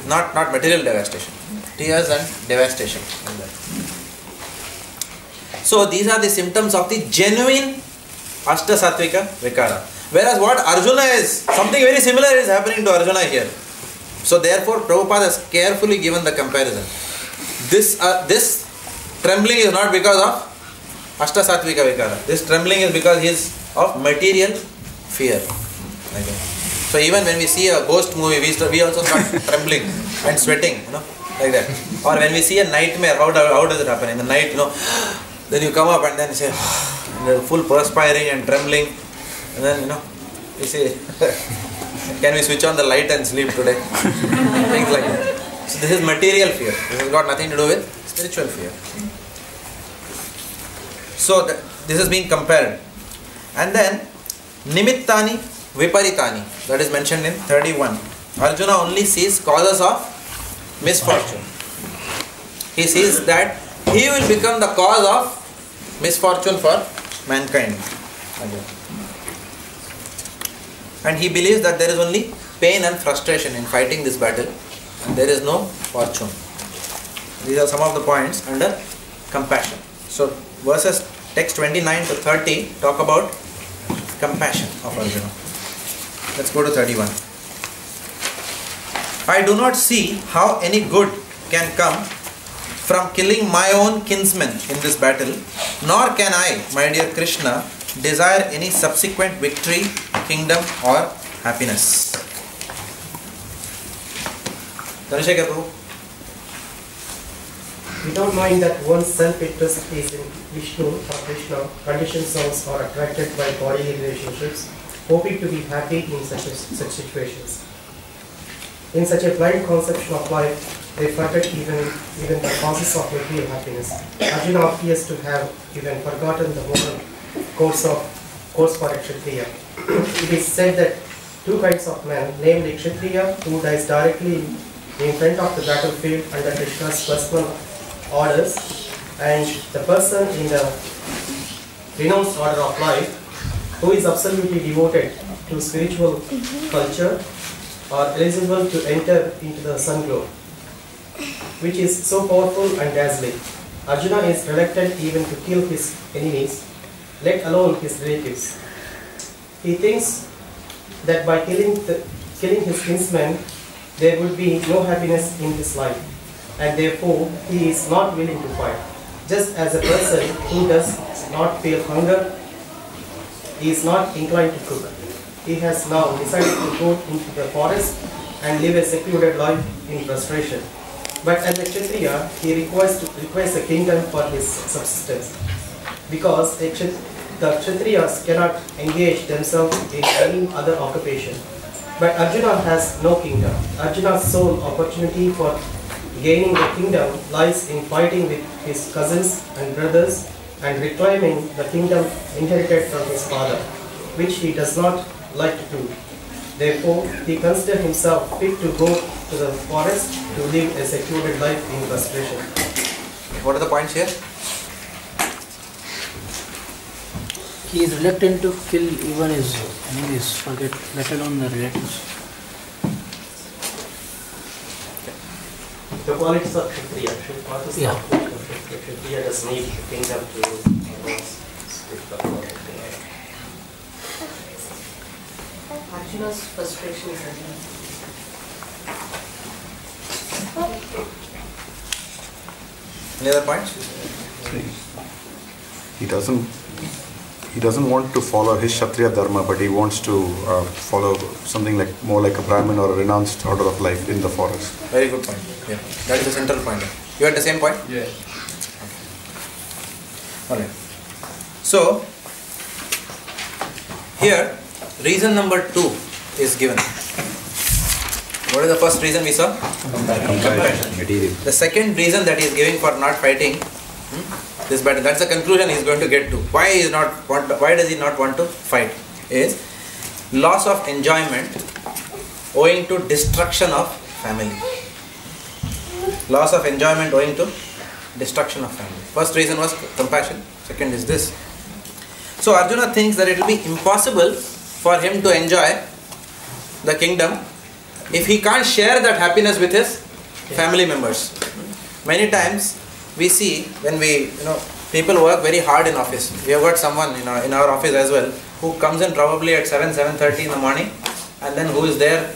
Not material devastation. Tears and devastation. So these are the symptoms of the genuine Ashtasattvika Vikara. Whereas what Arjuna is, something very similar is happening to Arjuna here. So therefore Prabhupada has carefully given the comparison. This trembling is not because of Ashtasattvika Vikara. This trembling is because he is of material fear. Okay. So even when we see a ghost movie, we also start trembling and sweating, like that. Or when we see a nightmare, how does it happen? In the night, then you come up and then you say, full perspiring and trembling, and then you say, can we switch on the light and sleep today? Things like that. So this is material fear. This has got nothing to do with spiritual fear. So this is being compared. And then Nimittani Viparitani, that is mentioned in 31. Arjuna only sees causes of misfortune. He sees that he will become the cause of misfortune for mankind. And he believes that there is only pain and frustration in fighting this battle and there is no fortune. These are some of the points under compassion. So verses text 29 to 30 talk about compassion of Arjuna. Let's go to 31. I do not see how any good can come from killing my own kinsmen in this battle, nor can I, my dear Krishna, desire any subsequent victory, kingdom or happiness. Dhanashekar Prabhu. Without knowing that one's self-interest is in Vishnu or Krishna, conditioned souls are attracted by bodily relationships, hoping to be happy in such situations. In such a blind conception of life, they forget even the causes of material happiness. Arjuna appears to have even forgotten the moral course for a Kshatriya. It is said that two kinds of men, namely Kshatriya, who dies directly in front of the battlefield under Krishna's personal orders, and the person in the renounced order of life, who is absolutely devoted to spiritual culture, are eligible to enter into the sun glow, which is so powerful and dazzling. Arjuna is reluctant even to kill his enemies, let alone his relatives. He thinks that by killing his kinsmen, there would be no happiness in his life, and therefore he is not willing to fight. Just as a person who does not feel hunger is not inclined to cook. He has now decided to go into the forest and live a secluded life in frustration. But as a Kshatriya, he requires a kingdom for his subsistence, because the Kshatriyas cannot engage themselves in any other occupation. But Arjuna has no kingdom. Arjuna's sole opportunity for gaining the kingdom lies in fighting with his cousins and brothers and reclaiming the kingdom inherited from his father, which he does not like to do. Therefore, he considers himself fit to go to the forest to live a secluded life in frustration. What are the points here? He is reluctant to kill even his enemies, let alone the relatives. The qualities of Kshatriya. Kshatriya does need the kingdom to advance. Arjuna's frustration is Any other points? He doesn't want to follow his Kshatriya dharma, but he wants to follow something more like a Brahmin or a renounced order of life in the forest. Very good point. Yeah, that is the central point. You had the same point? Yeah. Alright. So, Here, reason number 2 is given. What is the first reason we saw? Compassion. The second reason that he is giving for not fighting this battle, that's the conclusion he is going to get to. Why does he not want to fight? Is loss of enjoyment owing to destruction of family. Loss of enjoyment owing to destruction of family. First reason was compassion. Second is this. So Arjuna thinks that it will be impossible for him to enjoy the kingdom if he can't share that happiness with his family members. Many times we see when people work very hard in office. We have got someone in our office as well who comes in probably at 7:30 in the morning, and then who is there,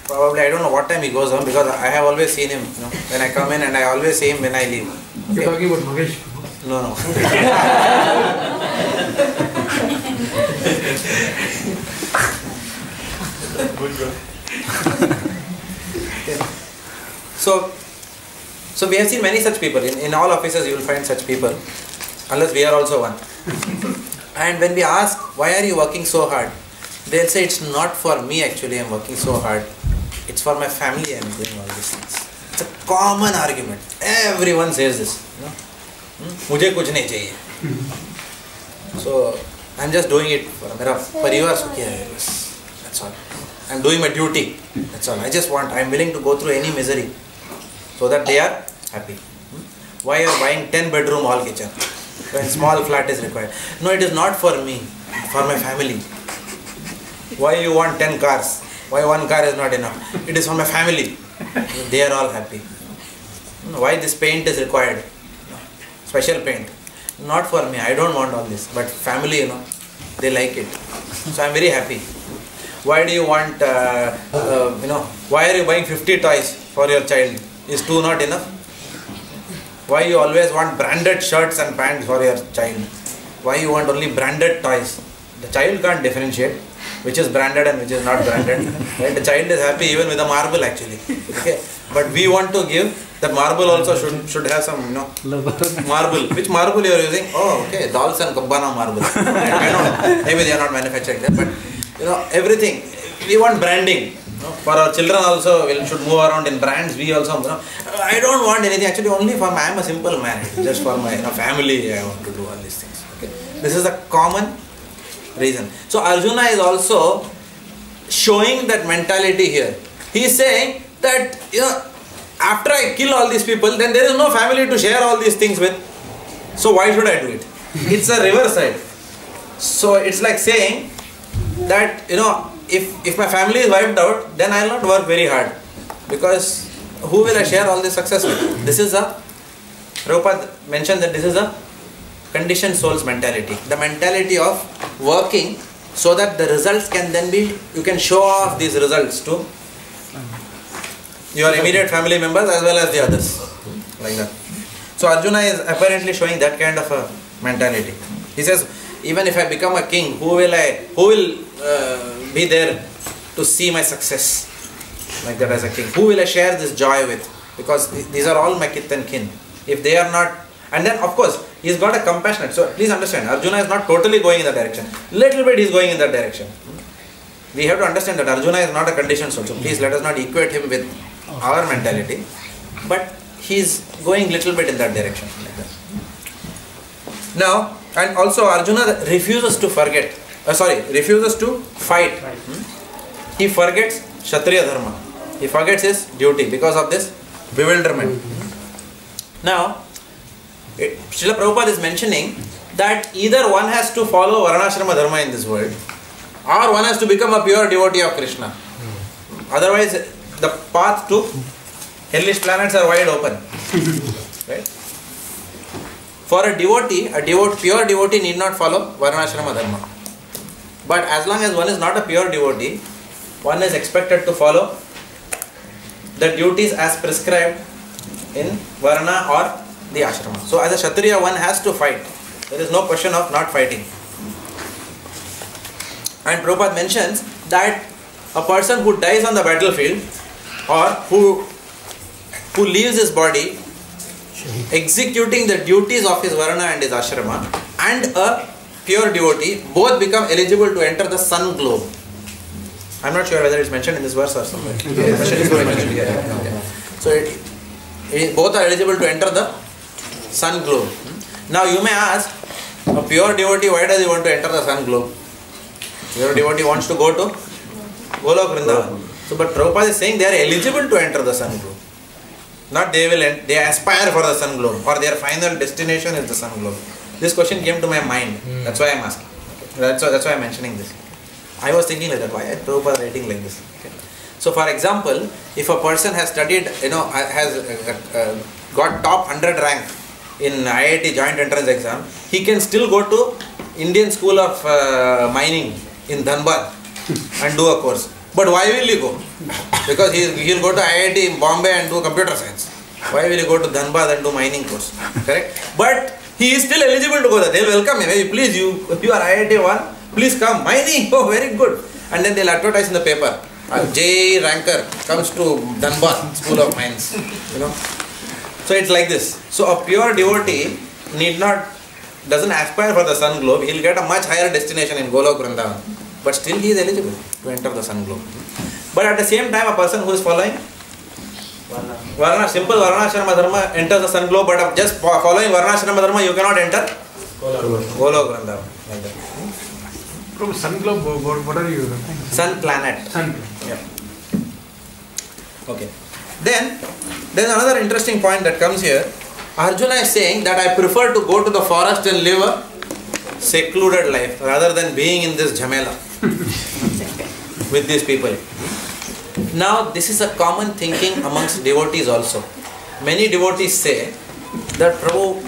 probably I don't know what time he goes home, because I have always seen him when I come in, and I always see him when I leave. You're talking about Mahesh? No. So we have seen many such people. In all offices you will find such people, unless we are also one. And when we ask, why are you working so hard? They'll say, it's not for me actually I'm working so hard. It's for my family I'm doing all these things. It's a common argument. Everyone says this. Mujhe kuch nahi chahiye. So I'm just doing it for mera parivar sukhi hai. That's all. I'm doing my duty. That's all. I'm willing to go through any misery so that they are happy. Why are you buying 10-bedroom all kitchen when small flat is required? No, it is not for me, for my family. Why you want 10 cars? Why one car is not enough? It is for my family. They are all happy. Why this paint is required? Special paint. Not for me. I don't want all this. But family, they like it. So I am very happy. Why do you want, why are you buying 50 toys for your child? Is 2 not enough? Why you always want branded shirts and pants for your child? Why you want only branded toys? The child can't differentiate which is branded and which is not branded. Right? The child is happy even with a marble actually. Okay? But we want to give that marble also should have some marble. Which marble you are using? Oh, okay, Dolls and Gabbana marble. I don't know. Maybe they are not manufacturing that, but everything. We want branding. For our children also, we should move around in brands. We also, I don't want anything. Actually, only for I am a simple man. Just for my family, I want to do all these things. Okay? This is a common reason. So Arjuna is also showing that mentality here. He is saying that after I kill all these people, then there is no family to share all these things with. So why should I do it? It's a reverse side. So it's like saying that if my family is wiped out, then I will not work very hard, because who will I share all this success with? Prabhupada mentioned that this is a conditioned soul's mentality. The mentality of working so that the results can then be, you can show off these results to your immediate family members as well as the others. Like that. So Arjuna is apparently showing that kind of a mentality. He says, even if I become a king, who will be there to see my success like that as a king? Who will I share this joy with? Because these are all my kith and kin. If they are not, and then of course he's got a compassionate. So please understand, Arjuna is not totally going in that direction. Little bit he's going in that direction. We have to understand that Arjuna is not a conditioned soul. So please let us not equate him with our mentality. But he's going little bit in that direction. Like that. Now, and also Arjuna refuses to fight. He forgets Kshatriya Dharma. He forgets his duty because of this bewilderment. Now, Srila Prabhupada is mentioning that either one has to follow Varnashrama Dharma in this world, or one has to become a pure devotee of Krishna. Otherwise, the path to hellish planets are wide open. Right? For a devotee, pure devotee need not follow Varnashrama Dharma. But as long as one is not a pure devotee, one is expected to follow the duties as prescribed in Varna or the ashrama. So as a Kshatriya, one has to fight. There is no question of not fighting. And Prabhupada mentions that a person who dies on the battlefield, or who leaves his body executing the duties of his Varna and his ashrama, and a pure devotee, both become eligible to enter the sun globe. I am not sure whether it's mentioned in this verse or somewhere. Okay. So both are eligible to enter the sun globe. Now you may ask, a pure devotee, why does he want to enter the sun globe? Pure devotee wants to go to Golok Vrindavan. So, but Prabhupada is saying they are eligible to enter the sun globe. Not they aspire for the sun globe, or their final destination is the sun globe. This question came to my mind. That's why I am asking. That's why I am mentioning this. I was thinking like that. Why is Prabhupada writing like this? Okay. So, for example, if a person has studied, has got top 100 rank in IIT joint entrance exam, he can still go to Indian School of Mining in Dhanbad and do a course. But why will he go? Because he will go to IIT in Bombay and do computer science. Why will he go to Dhanbad and do mining course? Correct? But he is still eligible to go there. They will welcome him. Hey, please, you are IIT 1, please come. Mining, oh very good. And then they will advertise in the paper. J ranker comes to Dhanbad School of Mines. So it's like this. So a pure devotee doesn't aspire for the sun globe. He will get a much higher destination in Golok Vrindavan. But still he is eligible to enter the sun globe. But at the same time, a person who is following simple Varnashrama Dharma enters the sun globe, but just following Varnashrama Dharma you cannot enter Golok Vrindavan. Like that. From sun globe, what are you? Sun planet. Sun. Yeah. Okay. Then there is another interesting point that comes here. Arjuna is saying that I prefer to go to the forest and live a secluded life rather than being in this jhamela with these people. Now this is a common thinking amongst devotees also. Many devotees say that Prabhu,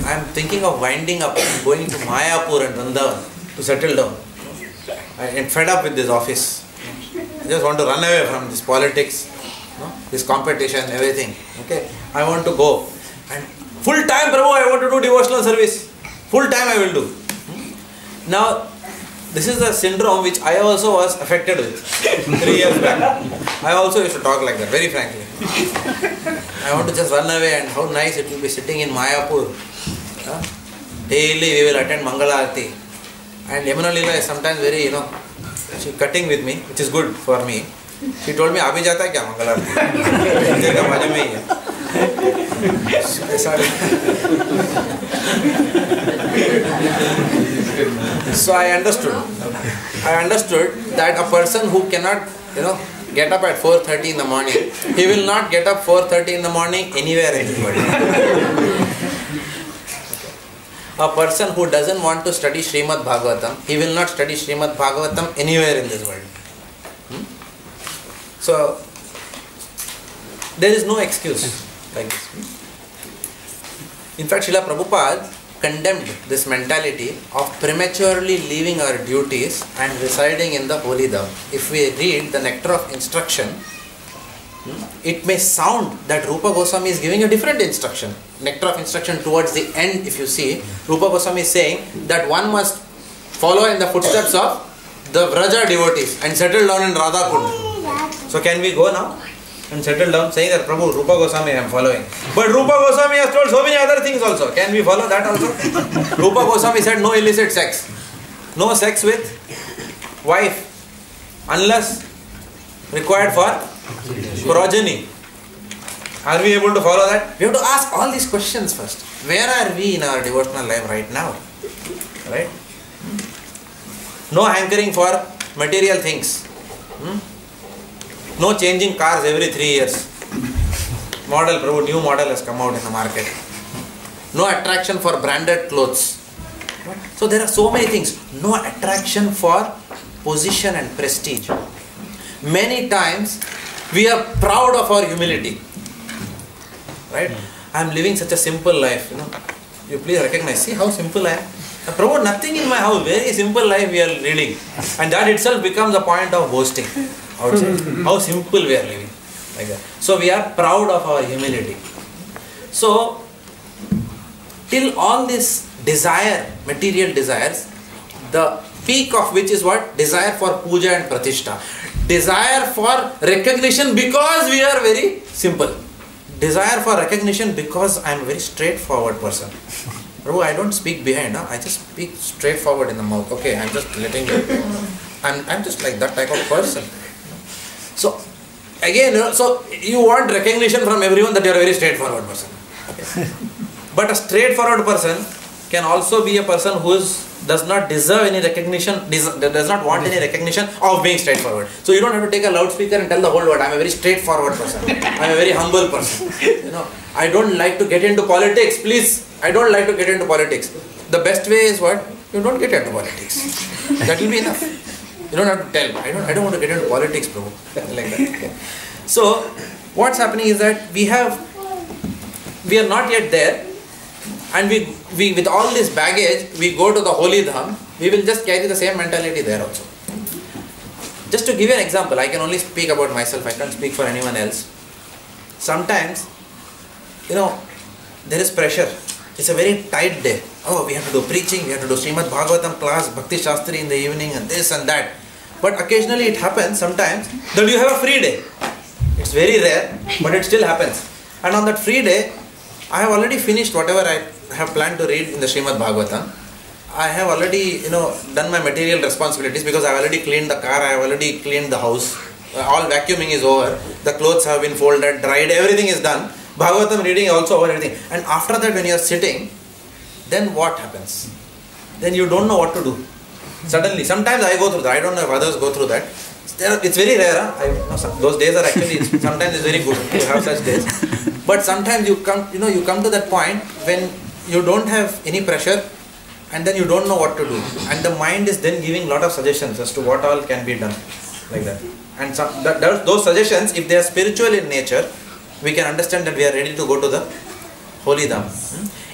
I am thinking of winding up and going to Mayapur and Vrindavan to settle down. I am fed up with this office. I just want to run away from this politics, this competition, everything. Okay, I want to go. And full time, Prabhu, I want to do devotional service. Full time I will do. Now, this is the syndrome which I also was affected with 3 years back. I also used to talk like that, very frankly. I want to just run away, and how nice it will be sitting in Mayapur. Daily we will attend Mangala Aarti. And Yamuna Leela is sometimes very, she cutting with me, which is good for me. She told me, "Abhi jata hai kya Mangala Aarti?" Mandir ka baaju mein hi hai. So I understood that a person who cannot, get up at 4:30 in the morning, he will not get up 4:30 in the morning anywhere in the world. A person who doesn't want to study Srimad Bhagavatam, he will not study Srimad Bhagavatam anywhere in this world. So there is no excuse like this. In fact, Srila Prabhupada condemned this mentality of prematurely leaving our duties and residing in the holy dham. If we read the Nectar of Instruction, it may sound that Rupa Goswami is giving a different instruction. Nectar of Instruction towards the end, if you see, Rupa Goswami is saying that one must follow in the footsteps of the Vraja devotees and settle down in Radha Kund. So can we go now and settle down, saying that Prabhu, Rupa Goswami I am following. But Rupa Goswami has told so many other things also. Can we follow that also? Rupa Goswami said no illicit sex. No sex with wife unless required for progeny. Are we able to follow that? We have to ask all these questions first. Where are we in our devotional life right now? Right? No hankering for material things. No changing cars every 3 years. New model has come out in the market. No attraction for branded clothes. So there are so many things. No attraction for position and prestige. Many times we are proud of our humility. Right? I am living such a simple life. You please recognize. See how simple I am. Prabhu, nothing in my house. Very simple life we are leading. And that itself becomes a point of boasting outside. How simple we are living. Like that. So we are proud of our humility. So till all this desire, material desires, the peak of which is what? Desire for puja and pratishtha. Desire for recognition because we are very simple. Desire for recognition because I am a very straightforward person. Prabhu, I don't speak behind, I just speak straightforward in the mouth. Okay, I'm just letting you. I'm just like that type of person. So, again, so you want recognition from everyone that you are a very straightforward person. Okay. But a straightforward person can also be a person who does not deserve any recognition, does not want any recognition of being straightforward. So you don't have to take a loudspeaker and tell the whole world, I'm a very straightforward person. I'm a very humble person. I don't like to get into politics, please. I don't like to get into politics. The best way is what? You don't get into politics. That will be enough. You don't have to tell. I don't want to get into politics, Prabhu. Like that. Okay. So what's happening is that we are not yet there, and we with all this baggage, we go to the holy dham. We will just carry the same mentality there also. Just to give you an example, I can only speak about myself. I can't speak for anyone else. Sometimes, there is pressure. It's a very tight day. Oh, we have to do preaching, we have to do Srimad Bhagavatam class, Bhakti Sastri in the evening, and this and that. But occasionally it happens sometimes that you have a free day. It's very rare, but it still happens. And on that free day, I have already finished whatever I have planned to read in the Srimad Bhagavatam. I have already, done my material responsibilities because I have already cleaned the car, I have already cleaned the house. All vacuuming is over. The clothes have been folded, dried, everything is done. Bhagavatam reading is also over, everything. And after that, when you are sitting, then what happens? Then you don't know what to do. Suddenly, sometimes I go through that. I don't know if others go through that. It's very rare. Those days are actually, sometimes it's very good to have such days. But sometimes you come to that point when you don't have any pressure, and then you don't know what to do. And the mind is then giving a lot of suggestions as to what all can be done. Like that. And those suggestions, if they are spiritual in nature, we can understand that we are ready to go to the holy dham.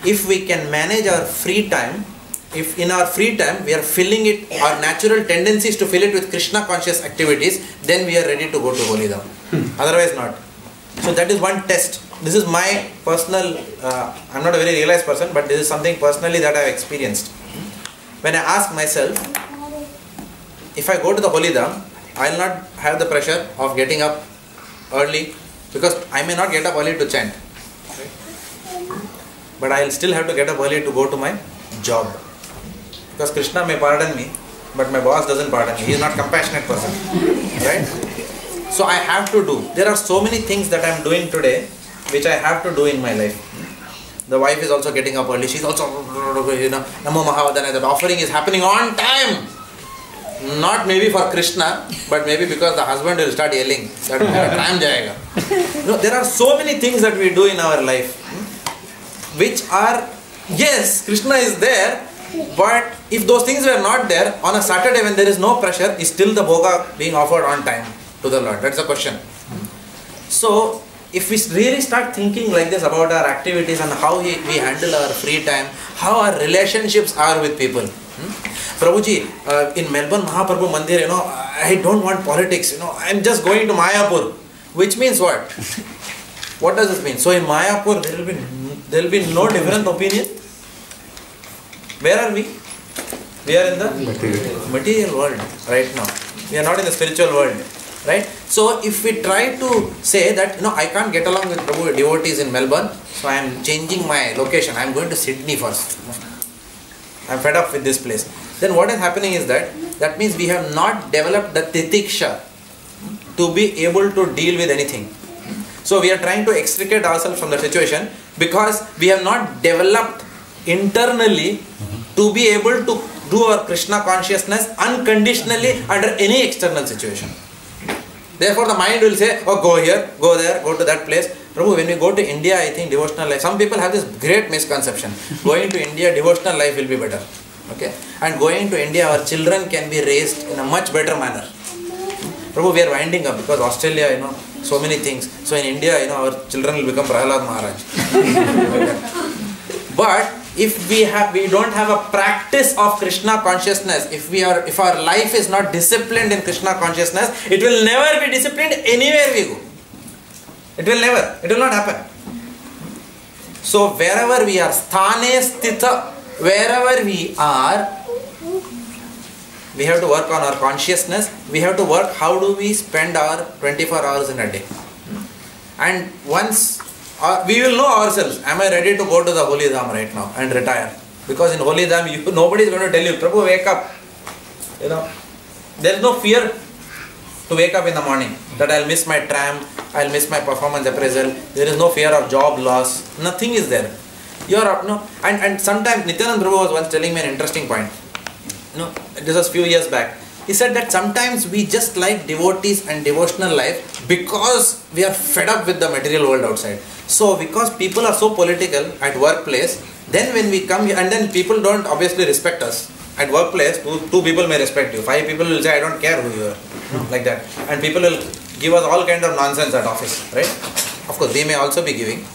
If we can manage our free time, if in our free time we are filling it, our natural tendencies to fill it with Krishna conscious activities, then we are ready to go to holy dham. Otherwise not. So that is one test. This is my personal, I'm not a very realized person, but this is something personally that I have experienced. When I ask myself, if I go to the holy dham, I will not have the pressure of getting up early, because I may not get up early to chant. Right? But I will still have to get up early to go to my job. Because Krishna may pardon me, but my boss doesn't pardon me. He is not a compassionate person. Right? So I have to do. There are so many things that I am doing today, which I have to do in my life. The wife is also getting up early. She is also, Namo Mahavadana. The offering is happening on time. Not maybe for Krishna, but maybe because the husband will start yelling that time jayega. There are so many things that we do in our life, which are, yes, Krishna is there, but if those things were not there, on a Saturday when there is no pressure, is still the bhoga being offered on time to the Lord? That's the question. So, if we really start thinking like this about our activities and how we handle our free time, how our relationships are with people. Prabhuji, in Melbourne, Mahaprabhu Mandir, I don't want politics, I'm just going to Mayapur. Which means what? What does this mean? So in Mayapur, there will be no different opinion? Where are we? We are in the material world right now. We are not in the spiritual world. Right? So if we try to say that, I can't get along with Prabhu devotees in Melbourne, so I am changing my location. I am going to Sydney first. I am fed up with this place. Then what is happening is that means we have not developed the titiksha to be able to deal with anything. So we are trying to extricate ourselves from the situation because we have not developed internally to be able to do our Krishna consciousness unconditionally under any external situation. Therefore the mind will say, oh, go here, go there, go to that place. Prabhu, when we go to India, I think devotional life, some people have this great misconception. Going to India, devotional life will be better. Okay? And going to India, our children can be raised in a much better manner. Prabhu, we are winding up because Australia, so many things. So in India, our children will become Prahalad Maharaj. But if we don't have a practice of Krishna consciousness, if our life is not disciplined in Krishna consciousness, it will never be disciplined anywhere we go. It will not happen. So wherever we are, sthane sthita, wherever we are, we have to work on our consciousness. We have to work how do we spend our 24 hours in a day. And once we will know ourselves, am I ready to go to the Holy Dham right now and retire? Because in Holy Dham, nobody is going to tell you, Prabhu, wake up. There is no fear to wake up in the morning that I'll miss my tram, I'll miss my performance appraisal. There is no fear of job loss. Nothing is there. And sometimes Nityananda Prabhu was once telling me an interesting point. This was a few years back. He said that sometimes we just like devotees and devotional life because we are fed up with the material world outside. So because people are so political at workplace, then when we come here, and then people don't obviously respect us. At workplace, two people may respect you. 5 people will say, I don't care who you are. Like that. And people will give us all kind of nonsense at office. Right? Of course, they may also be giving.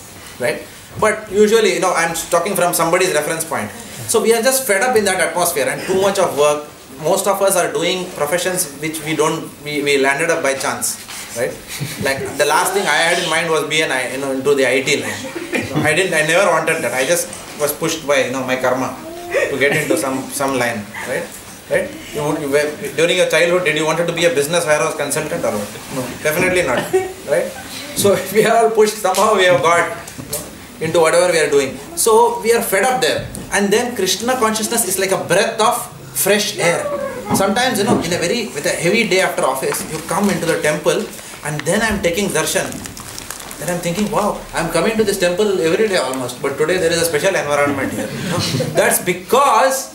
Right? But usually, I'm talking from somebody's reference point. So we are just fed up in that atmosphere and too much of work. Most of us are doing professions which we landed up by chance. Right? Like the last thing I had in mind was BNI, into the IT line. I never wanted that. I just was pushed by, my karma to get into some line. Right? Right? During your childhood, did you want to be a business warehouse consultant or what? No, definitely not. Right? So we are all pushed. Somehow we have got into whatever we are doing. So we are fed up there. And then Krishna consciousness is like a breath of fresh air. Sometimes, with a heavy day after office, you come into the temple and then I am taking darshan. Then I am thinking, wow, I am coming to this temple every day almost, but today there is a special environment here. That's because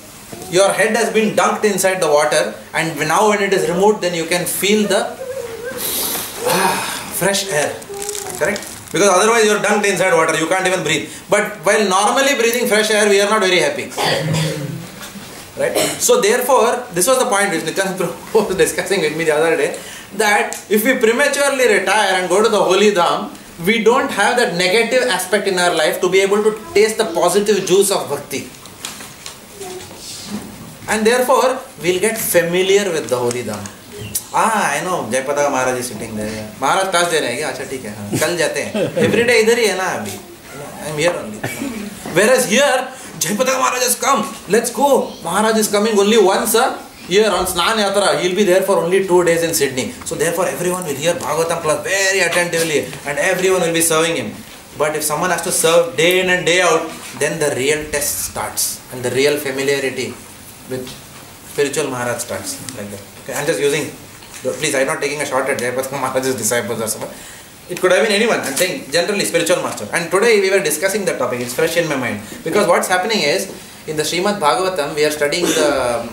your head has been dunked inside the water, and now when it is removed, then you can feel the fresh air. Correct? Because otherwise you are dunked inside water, you can't even breathe. But while normally breathing fresh air, we are not very happy. Right? So therefore, this was the point which Nityananda Prabhu was discussing with me the other day, that if we prematurely retire and go to the Holy Dham, we don't have that negative aspect in our life to be able to taste the positive juice of bhakti. And therefore, we'll get familiar with the Holy Dham. I know, Jayapataka Maharaj is sitting there. Maharaj class de rahe hain, acha theek hai. Kal jate hain. Every day idhar hi hai na abhi. I am here only. Whereas here, Jayapataka Maharaj has come. Let's go. Maharaj is coming only once a year on Snan Yatra. He will be there for only 2 days in Sydney. So therefore, everyone will hear Bhagavatam class very attentively and everyone will be serving him. But if someone has to serve day in and day out, then the real test starts and the real familiarity with spiritual Maharaj starts. Like that. Okay, I'm just using, please, I'm not taking a shot at Jayapataka Maharaj's disciples or something. It could have been anyone. I'm saying generally spiritual master. And today we were discussing that topic. It's fresh in my mind. Because what's happening is, in the Srimad Bhagavatam, we are studying the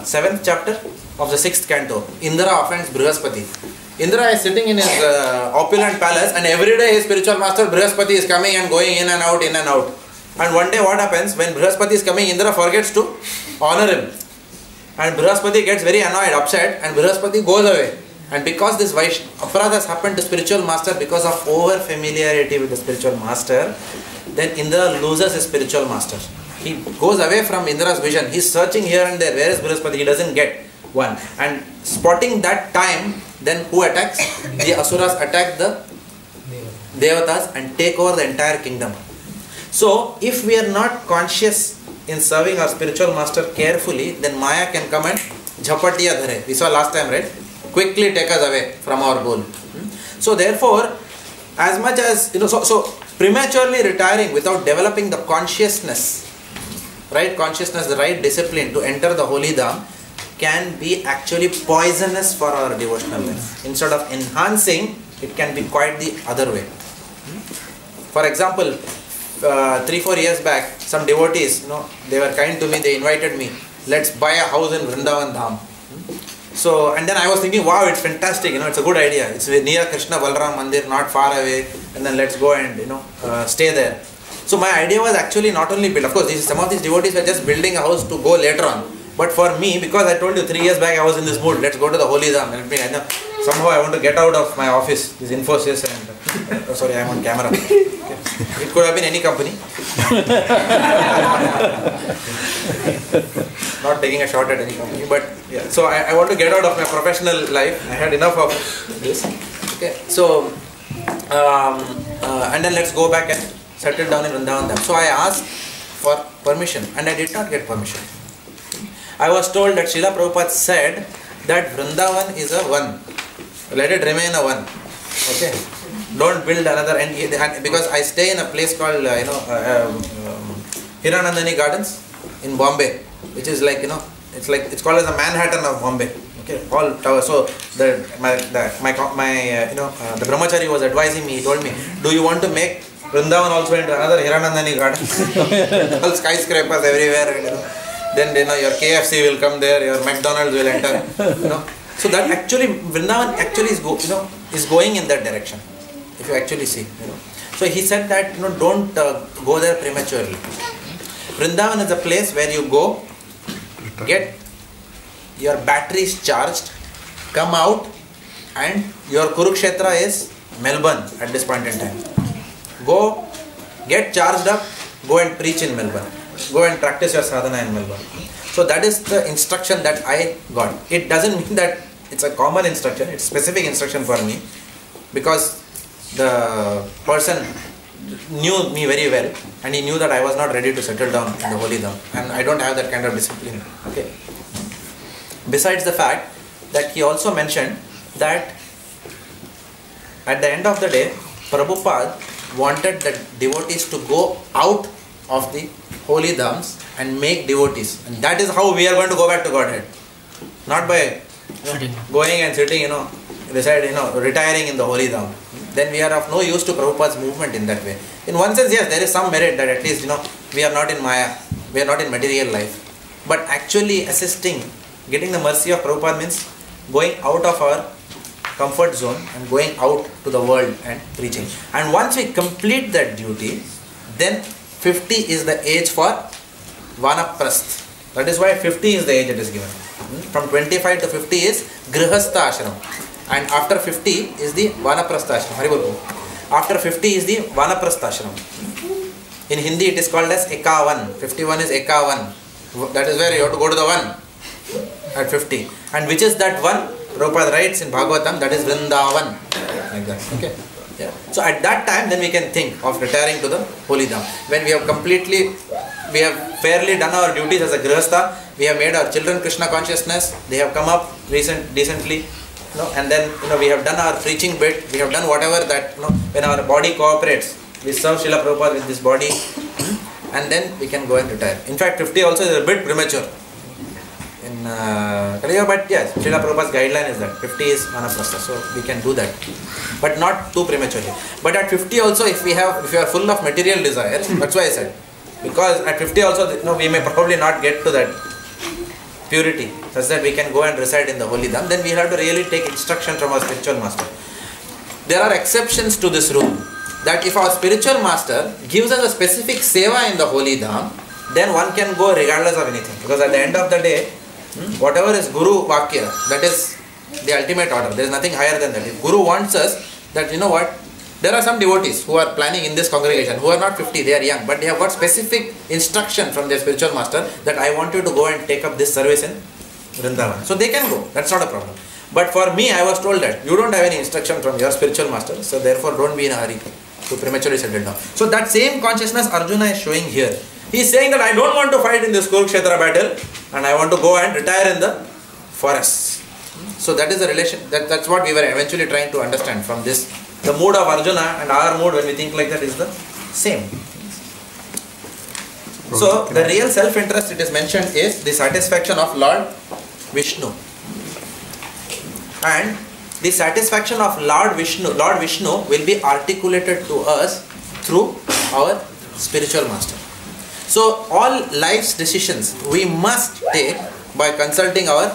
7th chapter of the 6th canto. Indra offends Brihaspati. Indra is sitting in his opulent palace, and every day his spiritual master Brihaspati is coming and going in and out, in and out. And one day what happens, when Brihaspati is coming, Indra forgets to honor him. And Brihaspati gets very annoyed, upset, and Brihaspati goes away. And because this aparadha has happened to spiritual master because of over familiarity with the spiritual master, then Indra loses his spiritual master. He goes away from Indra's vision. He's searching here and there. Where is Brihaspati? He doesn't get one. And spotting that time, then who attacks? The Asuras attack the Devatas and take over the entire kingdom. So, if we are not conscious in serving our spiritual master carefully, then Maya can come and jhapatiya dhare. We saw last time, right? Quickly take us away from our goal. So therefore, as much as, so prematurely retiring without developing the consciousness, right consciousness, the right discipline to enter the Holy Dham can be actually poisonous for our devotional life. Instead of enhancing, it can be quite the other way. For example, 3-4 years back, some devotees, they were kind to me, they invited me, let's buy a house in Vrindavan Dham. So, and then I was thinking, wow, it's fantastic, it's a good idea. It's near Krishna Balaram Mandir, not far away, and then let's go and, stay there. So my idea was actually not only build, of course, some of these devotees were just building a house to go later on. But for me, because I told you 3 years back I was in this mood, let's go to the Holy Dham. Somehow I want to get out of my office, this Infosys and, sorry, I'm on camera. Okay. It could have been any company. Not taking a shot at any company, but yeah. So I want to get out of my professional life. I had enough of this. Okay. So, and then let's go back and settle down in Vrindavan Dham. So I asked for permission and I did not get permission. I was told that Srila Prabhupada said that Vrindavan is a one. Let it remain a one. Okay. don't build another. And because I stay in a place called Hiranandani Gardens in Bombay, which is like it's called as the Manhattan of Bombay. Okay, all towers. So the brahmachari was advising me. He told me, do you want to make Vrindavan also into another Hiranandani Garden? All skyscrapers everywhere. Then your KFC will come there, your McDonald's will enter. So that actually Vrindavan actually is going in that direction. If you actually see, So he said that don't go there prematurely. Vrindavan is a place where you go, get your batteries charged, come out, and your Kurukshetra is Melbourne at this point in time. Go, get charged up, go and preach in Melbourne. Go and practice your sadhana in Melbourne. So that is the instruction that I got. It doesn't mean that it's a common instruction, it's specific instruction for me, because the person knew me very well and he knew that I was not ready to settle down in the holy dham, and I don't have that kind of discipline. Okay. Besides the fact that he also mentioned that at the end of the day, Prabhupada wanted the devotees to go out of the holy dhams and make devotees, and that is how we are going to go back to Godhead, not by going and sitting, retiring in the holy dham. Then we are of no use to Prabhupada's movement in that way. In one sense, yes, there is some merit that at least we are not in Maya, we are not in material life, but actually assisting, getting the mercy of Prabhupada means going out of our comfort zone and going out to the world and preaching. And once we complete that duty, then 50 is the age for Vanaprasth. That is why 50 is the age it is given. From 25 to 50 is Grihastha ashram. And after 50 is the Vanaprastha ashram. Haribol. After 50 is the Vanaprastha ashram. In Hindi it is called as Ekavan. 51 is Ekavan. That is where you have to go to the one at 50. And which is that one? Prabhupada writes in Bhagavatam, that is Vrindavan. Like that. Okay. Yeah. So at that time, then we can think of retiring to the holy dham. When we have fairly done our duties as a grihastha, we have made our children Krishna consciousness, they have come up decently, and then we have done our preaching bit, we have done whatever that, when our body cooperates, we serve Srila Prabhupada with this body, and then we can go and retire. In fact, 50 also is a bit premature. But yes, Srila Prabhupada's guideline is that 50 is Vanaprastha, so we can do that, but not too prematurely. But at 50 also, if you are full of material desires, that's why I said, because at 50 also, we may probably not get to that purity, such that we can go and reside in the holy dham. Then we have to really take instruction from our spiritual master. There are exceptions to this rule, that if our spiritual master gives us a specific seva in the holy dham, then one can go regardless of anything, because at the end of the day, whatever is Guru Vakya, that is the ultimate order. There is nothing higher than that. If Guru wants us that, there are some devotees who are planning in this congregation, who are not 50, they are young, but they have got specific instruction from their spiritual master that I want you to go and take up this service in Vrindavan. So they can go, that's not a problem. But for me, I was told that you don't have any instruction from your spiritual master, so therefore don't be in a hurry to prematurely settle down. So that same consciousness Arjuna is showing here. He is saying that I don't want to fight in this Kurukshetra battle, and I want to go and retire in the forests. So that is the relation, that's what we were eventually trying to understand from this. The mood of Arjuna and our mood when we think like that is the same. So the real self-interest it is mentioned is the satisfaction of Lord Vishnu. And the satisfaction of Lord Vishnu will be articulated to us through our spiritual master. So all life's decisions we must take by consulting our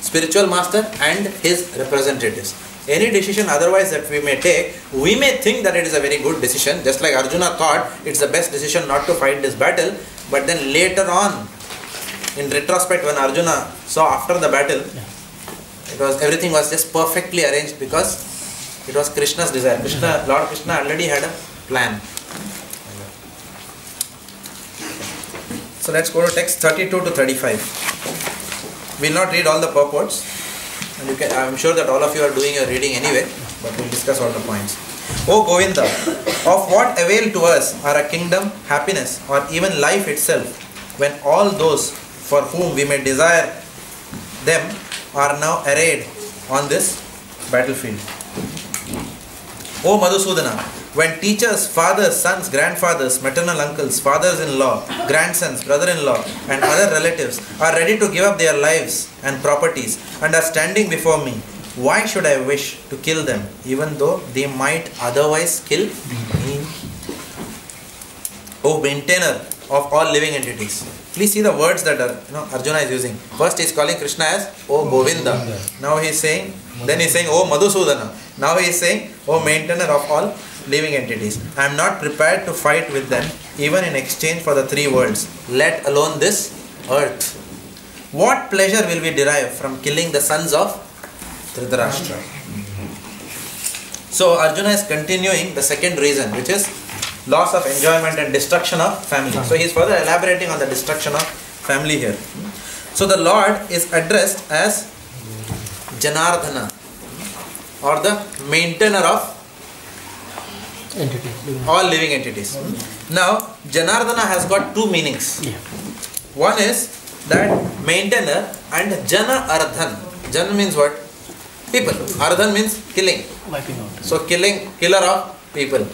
spiritual master and his representatives. Any decision otherwise that we may take, we may think that it is a very good decision, just like Arjuna thought it's the best decision not to fight this battle, but then later on, in retrospect, when Arjuna saw after the battle, everything was just perfectly arranged because it was Krishna's desire. Lord Krishna already had a plan. So let's go to text 32 to 35. We will not read all the purports. And I am sure that all of you are doing your reading anyway, but we will discuss all the points. O Govinda, of what avail to us are a kingdom, happiness, or even life itself, when all those for whom we may desire them are now arrayed on this battlefield? O Madhusudana, when teachers, fathers, sons, grandfathers, maternal uncles, fathers-in-law, grandsons, brother-in-law and other relatives are ready to give up their lives and properties and are standing before me, why should I wish to kill them even though they might otherwise kill me? O maintainer of all living entities. Please see the words that Arjuna is using. First he is calling Krishna as O Govinda. Now he is saying, then he is saying O Madhusudana. Now he is saying O maintainer of all living entities. I am not prepared to fight with them even in exchange for the three worlds, let alone this earth. What pleasure will we derive from killing the sons of Dhritarashtra? So Arjuna is continuing the second reason, which is loss of enjoyment and destruction of family. So he is further elaborating on the destruction of family here. So the Lord is addressed as Janardhana, or the maintainer of all living entities. Now Janardhana has got two meanings. One is that maintainer, and Jana Ardhan. Jana means what? People. Ardhan means killing. So killer of people.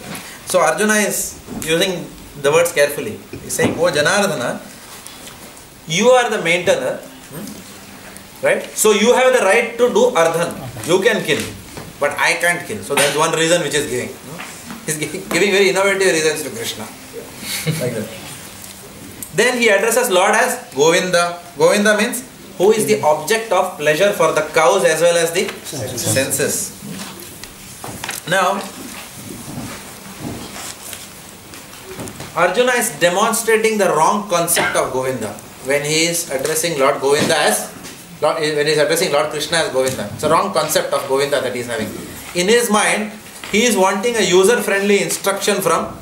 So Arjuna is using the words carefully. He is saying, O Janardhana, you are the maintainer, right? So you have the right to do Ardhan. You can kill, but I can't kill. So that is one reason which is giving. He is giving very innovative reasons to Krishna. Like that. Then he addresses Lord as Govinda. Govinda means who is the object of pleasure for the cows as well as the senses. Now, Arjuna is demonstrating the wrong concept of Govinda when he is addressing Lord Govinda as when he is addressing Lord Krishna as Govinda. It's a wrong concept of Govinda that he is having. In his mind, he is wanting a user-friendly instruction from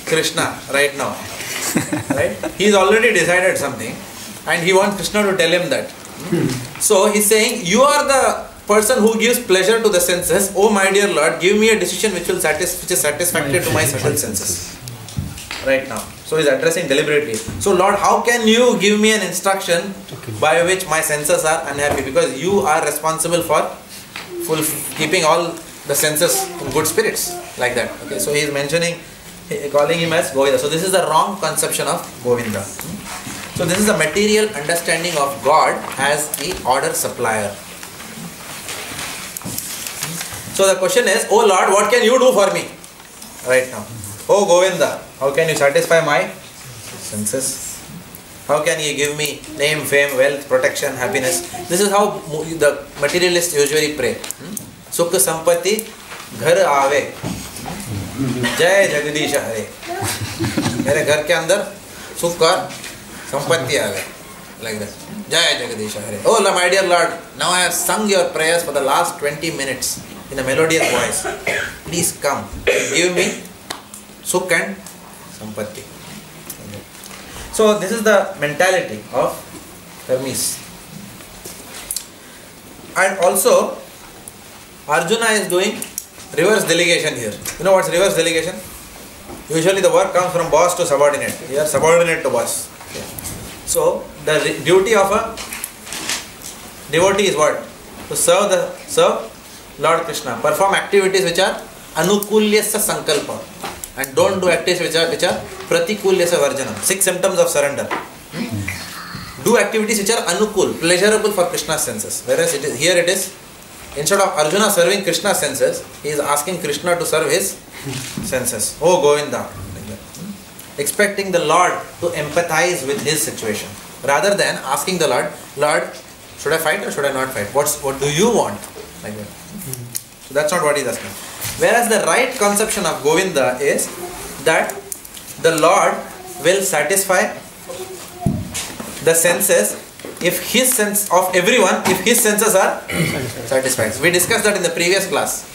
Krishna right now. Right? He has already decided something and he wants Krishna to tell him that. So he is saying, you are the person who gives pleasure to the senses. Oh my dear Lord, give me a decision which is satisfactory to my subtle senses. Right now. So he is addressing deliberately. So Lord, how can you give me an instruction by which my senses are unhappy? Because you are responsible for keeping all the senses in good spirits. Like that. Okay. So he is calling him as Govinda. So this is the wrong conception of Govinda. So this is the material understanding of God as the order supplier. So the question is, oh Lord, what can you do for me right now? Oh Govinda, how can you satisfy my senses? How can you give me name, fame, wealth, protection, happiness? This is how the materialists usually pray. Sukh sampati ghar aave, jai Jagadish Hare. मेरे घर के अंदर सुख और संपत्ति आ गए. Like that. Jai Jagadish Hare. Oh my dear Lord, now I have sung your prayers for the last 20 minutes in a melodious voice. Please come, give me Sukh and Sampatti. So this is the mentality of Hermes. And also Arjuna is doing reverse delegation here. You know what's reverse delegation? Usually the work comes from boss to subordinate. Here subordinate to boss. So the duty of a devotee is what? To serve Lord Krishna. Perform activities which are anukulyasya sankalpa. And don't do activities which are pratikulyasya varjanam. 6 symptoms of surrender. Do activities which are anukul, pleasurable for Krishna's senses. Whereas here it is, instead of Arjuna serving Krishna's senses, he is asking Krishna to serve his senses. Oh Govinda. Expecting the Lord to empathize with his situation. Rather than asking the Lord, Lord, should I fight or should I not fight? What do you want? Like that. So that's not what he is asking. Whereas the right conception of Govinda is that the Lord will satisfy the senses if his sense of everyone, if his senses are satisfied. We discussed that in the previous class.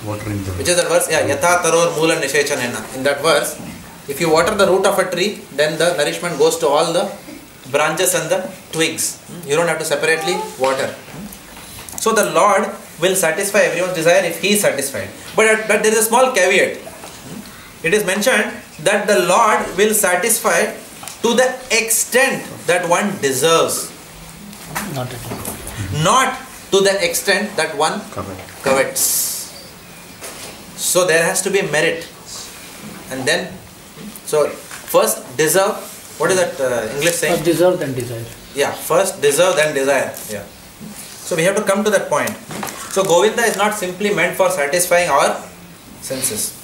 Which is the verse, Yatha Taror Mula Nishechanena. In that verse, if you water the root of a tree, then the nourishment goes to all the branches and the twigs. You don't have to separately water. So the Lord will satisfy everyone's desire if he is satisfied. But there is a small caveat. It is mentioned that the Lord will satisfy to the extent that one deserves. Not to the extent that one covets. So there has to be merit. And then, so first deserve, what is that English saying? First deserve, then desire. Yeah, first deserve, then desire. Yeah. So we have to come to that point. So Govinda is not simply meant for satisfying our senses.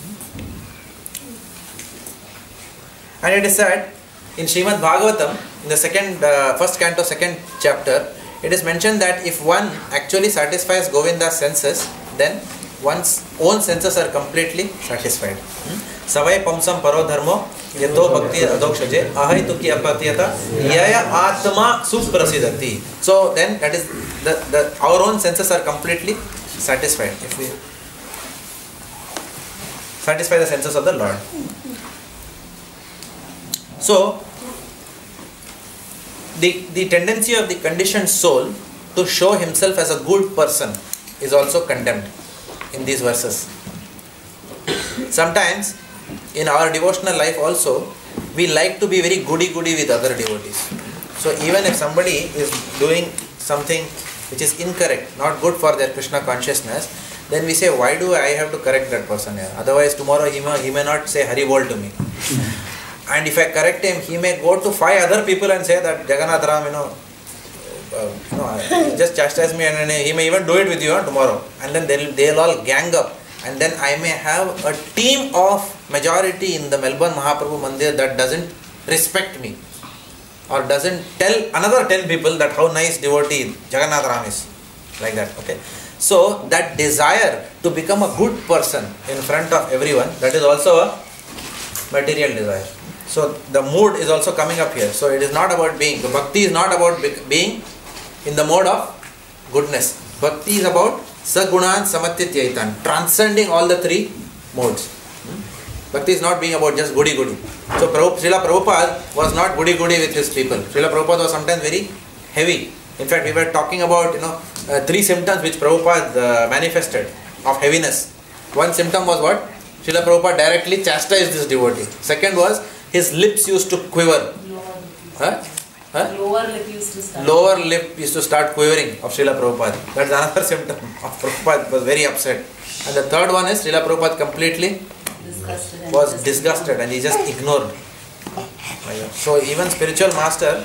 And it is said in Srimad Bhagavatam, in the first canto, second chapter, it is mentioned that if one actually satisfies Govinda's senses, then one's own senses are completely satisfied. Savai pamsam paro dharmo yato bhakti adokshaje ahai tuki apatiyata yaya atma suprasidati. So then that is our own senses are completely satisfied if we satisfy the senses of the Lord. So the tendency of the conditioned soul to show himself as a good person is also condemned in these verses. Sometimes in our devotional life also, we like to be very goody-goody with other devotees. So even if somebody is doing something which is incorrect, not good for their Krishna consciousness, then we say, why do I have to correct that person here? Otherwise tomorrow he may not say Hare Bol to me. And if I correct him, he may go to 5 other people and say that Jagannath Ram, just chastise me, and he may even do it with you tomorrow. And then they'll all gang up. And then I may have a team of majority in the Melbourne Mahaprabhu Mandir that doesn't respect me. Or doesn't tell another 10 people that how nice devotee Jagannath Ram is. Like that, okay. So that desire to become a good person in front of everyone, that is also a material desire. So the mood is also coming up here. So it is not about being, the bhakti is not about being in the mode of goodness. Bhakti is about sagunan samatyityaitan, transcending all the 3 modes. Bhakti is not being about just goody-goody. So Srila Prabhupada was not goody-goody with his people. Srila Prabhupada was sometimes very heavy. In fact, we were talking about 3 symptoms which Prabhupada manifested of heaviness. One symptom was what? Srila Prabhupada directly chastised this devotee. Second was his lips used to quiver. Lower lip used to start. Lower lip used to start quivering of Srila Prabhupada. That's another symptom of Prabhupada. Was very upset. And the third one is Srila Prabhupada completely was disgusted and he just ignored. So even spiritual master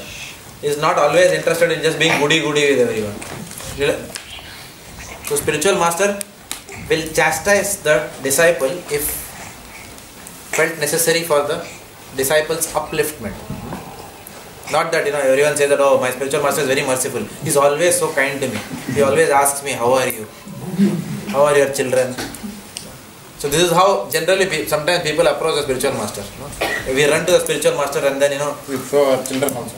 is not always interested in just being goody-goody with everyone. So spiritual master will chastise the disciple if felt necessary for the disciple's upliftment. Not that everyone says that, oh, my spiritual master is very merciful. He is always so kind to me. He always asks me, how are you? How are your children? So this is how generally sometimes people approach the spiritual master. We run to the spiritual master and then we show our children also.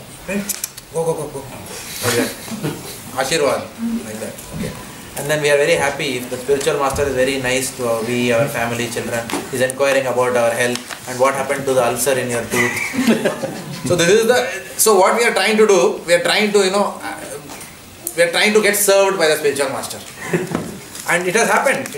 Go. Like that. Ashirwad. Like that. Okay. And then we are very happy if the spiritual master is very nice to our family, children. He is inquiring about our health and what happened to the ulcer in your tooth. So this is so what we are trying to do, we are trying to get served by the spiritual master. And it has happened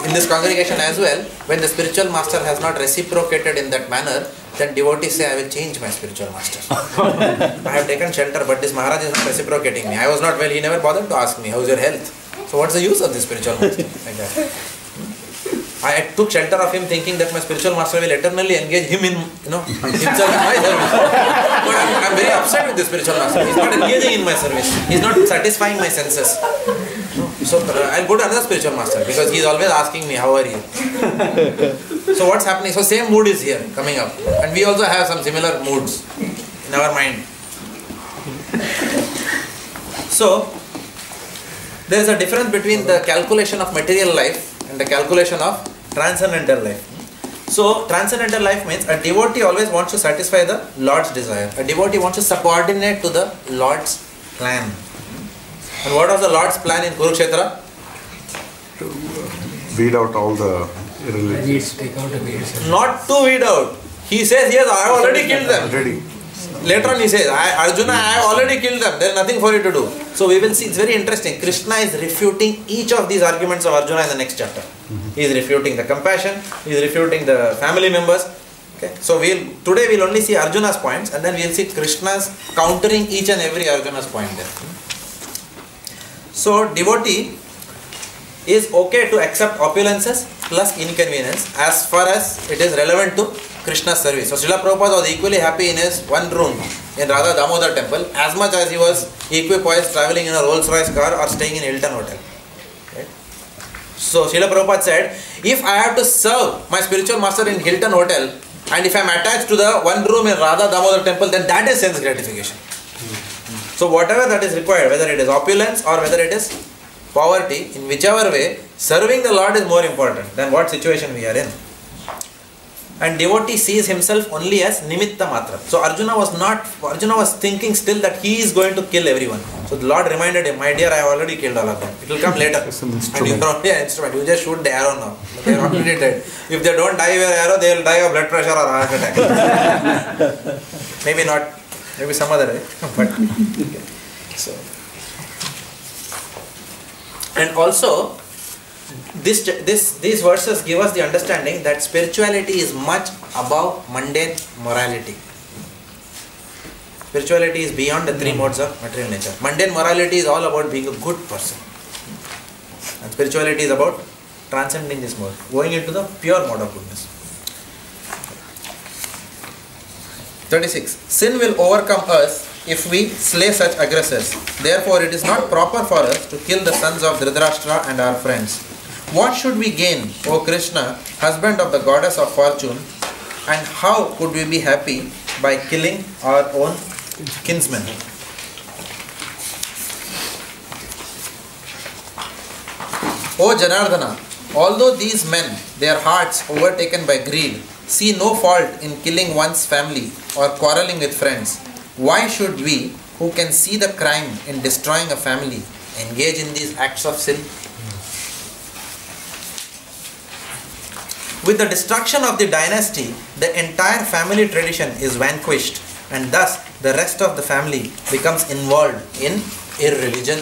in this congregation as well. When the spiritual master has not reciprocated in that manner, then devotees say, I will change my spiritual master. I have taken shelter, but this Maharaj is not reciprocating me. I was not well, he never bothered to ask me, how is your health? So what's the use of this spiritual master? Like that. I took shelter of him thinking that my spiritual master will eternally engage him in, himself in my service. But I'm very upset with this spiritual master. He's not engaging in my service. He's not satisfying my senses. So I'll go to another spiritual master because he's always asking me, how are you? So what's happening? So same mood is here coming up. And we also have some similar moods in our mind. So there is a difference between the calculation of material life and the calculation of transcendental life. So transcendental life means a devotee always wants to satisfy the Lord's desire. A devotee wants to subordinate to the Lord's plan. And what was the Lord's plan in Kurukshetra? To weed out all the irreligious. Not to weed out. He says, yes, I have already killed them. Later on he says, Arjuna, I have already killed them. There is nothing for you to do. So we will see, it's very interesting. Krishna is refuting each of these arguments of Arjuna in the next chapter. He is refuting the compassion, he is refuting the family members. Okay. So today we will only see Arjuna's points and then we will see Krishna's countering each and every Arjuna's point there. So devotee is okay to accept opulences plus inconvenience as far as it is relevant to Krishna's service. So Srila Prabhupada was equally happy in his one room in Radha Damodar temple as much as he was equipoised travelling in a Rolls Royce car or staying in Hilton Hotel. Right? So Srila Prabhupada said, if I have to serve my spiritual master in Hilton Hotel and if I am attached to the one room in Radha Damodar temple, then that is sense gratification. So whatever that is required, whether it is opulence or whether it is poverty, in whichever way, serving the Lord is more important than what situation we are in. And devotee sees himself only as nimitta matra. So Arjuna was thinking still that he is going to kill everyone. So the Lord reminded him, my dear, I have already killed all of them. It will come later. And you are only an instrument. You just shoot the arrow now. They are already dead. If they don't die with your arrow, they will die of blood pressure or heart attack. Maybe not. Maybe some other way. But okay. So, and also these verses give us the understanding that spirituality is much above mundane morality. Spirituality is beyond the three modes of material nature. Mundane morality is all about being a good person, and spirituality is about transcending this mode, going into the pure mode of goodness. 36. Sin will overcome us if we slay such aggressors. Therefore, it is not proper for us to kill the sons of Dhritarashtra and our friends. What should we gain, O Krishna, husband of the goddess of fortune, and how could we be happy by killing our own kinsmen? O Janardana, although these men, their hearts overtaken by greed, see no fault in killing one's family or quarrelling with friends, why should we, who can see the crime in destroying a family, engage in these acts of sin? With the destruction of the dynasty, the entire family tradition is vanquished, and thus the rest of the family becomes involved in irreligion.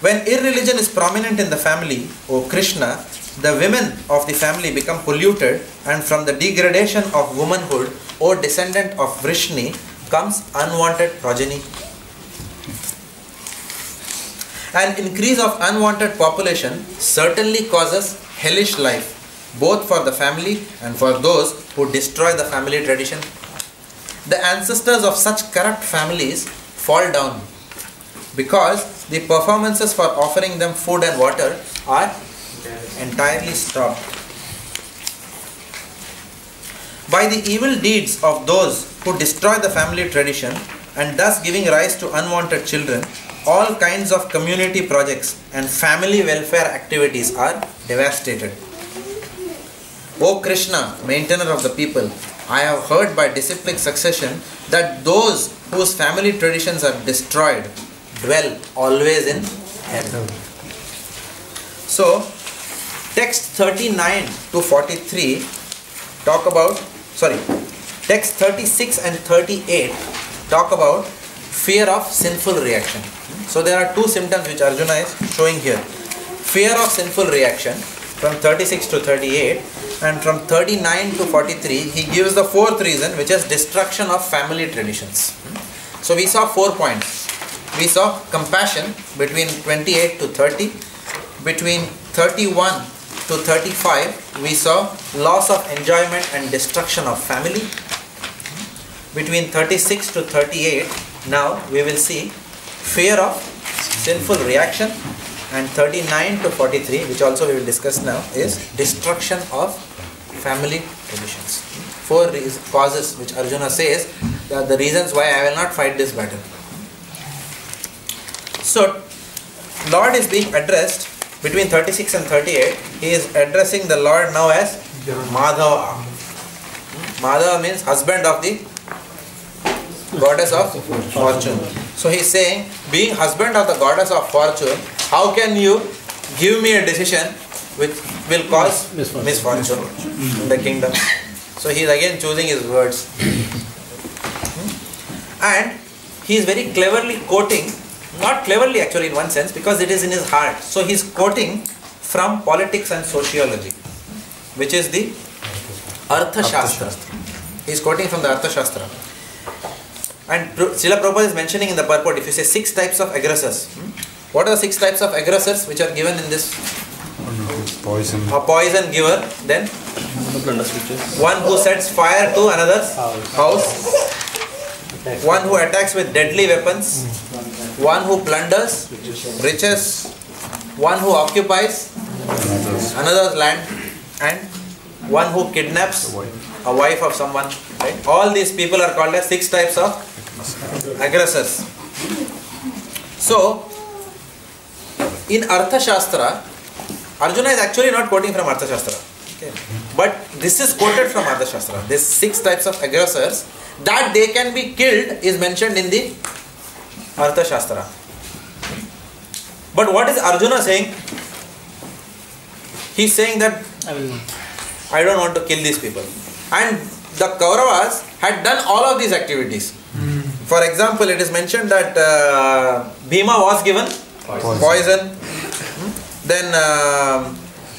When irreligion is prominent in the family, O Krishna, the women of the family become polluted, and from the degradation of womanhood, O descendant of Vrishni, comes unwanted progeny. An increase of unwanted population certainly causes hellish life, both for the family and for those who destroy the family tradition. The ancestors of such corrupt families fall down because the performances for offering them food and water are entirely stopped. By the evil deeds of those who destroy the family tradition and thus giving rise to unwanted children, all kinds of community projects and family welfare activities are devastated. O Krishna, maintainer of the people, I have heard by disciplic succession that those whose family traditions are destroyed dwell always in hell. So, text 39 to 43 talk about, text 36 and 38 talk about fear of sinful reaction. So there are two symptoms which Arjuna is showing here. Fear of sinful reaction from 36 to 38, and from 39 to 43 he gives the fourth reason, which is destruction of family traditions. So we saw 4 points. We saw compassion between 28 to 30, between 31 to 35 we saw loss of enjoyment and destruction of family. Between 36 to 38 now we will see fear of sinful reaction, and 39 to 43, which also we will discuss now, is destruction of family traditions. 4 causes which Arjuna says are the reasons why I will not fight this battle. So Lord is being addressed between 36 and 38. He is addressing the Lord now as Madhava. Madhava means husband of the goddess of fortune. So he is saying, being husband of the goddess of fortune, how can you give me a decision which will cause misfortune in the kingdom? So he is again choosing his words. And he is very cleverly quoting, not cleverly actually in one sense, because it is in his heart. So he is quoting from politics and sociology, which is the Artha Shastra. He is quoting from the Artha Shastra. And Srila Prabhupada is mentioning in the purport, if you say 6 types of aggressors, What are the 6 types of aggressors which are given in this? Poison. A poison giver, then one who sets fire to another's house, one who attacks with deadly weapons, one who plunders riches, one who occupies another's land, and one who kidnaps a wife of someone. Right? All these people are called as 6 types of aggressors. So, in Artha Shastra, Arjuna is actually not quoting from Artha Shastra. Okay. But this is quoted from Artha Shastra. These 6 types of aggressors, that they can be killed is mentioned in the Artha Shastra. But what is Arjuna saying? He is saying that I don't want to kill these people. And the Kauravas had done all of these activities. For example, it is mentioned that Bhima was given poison. Then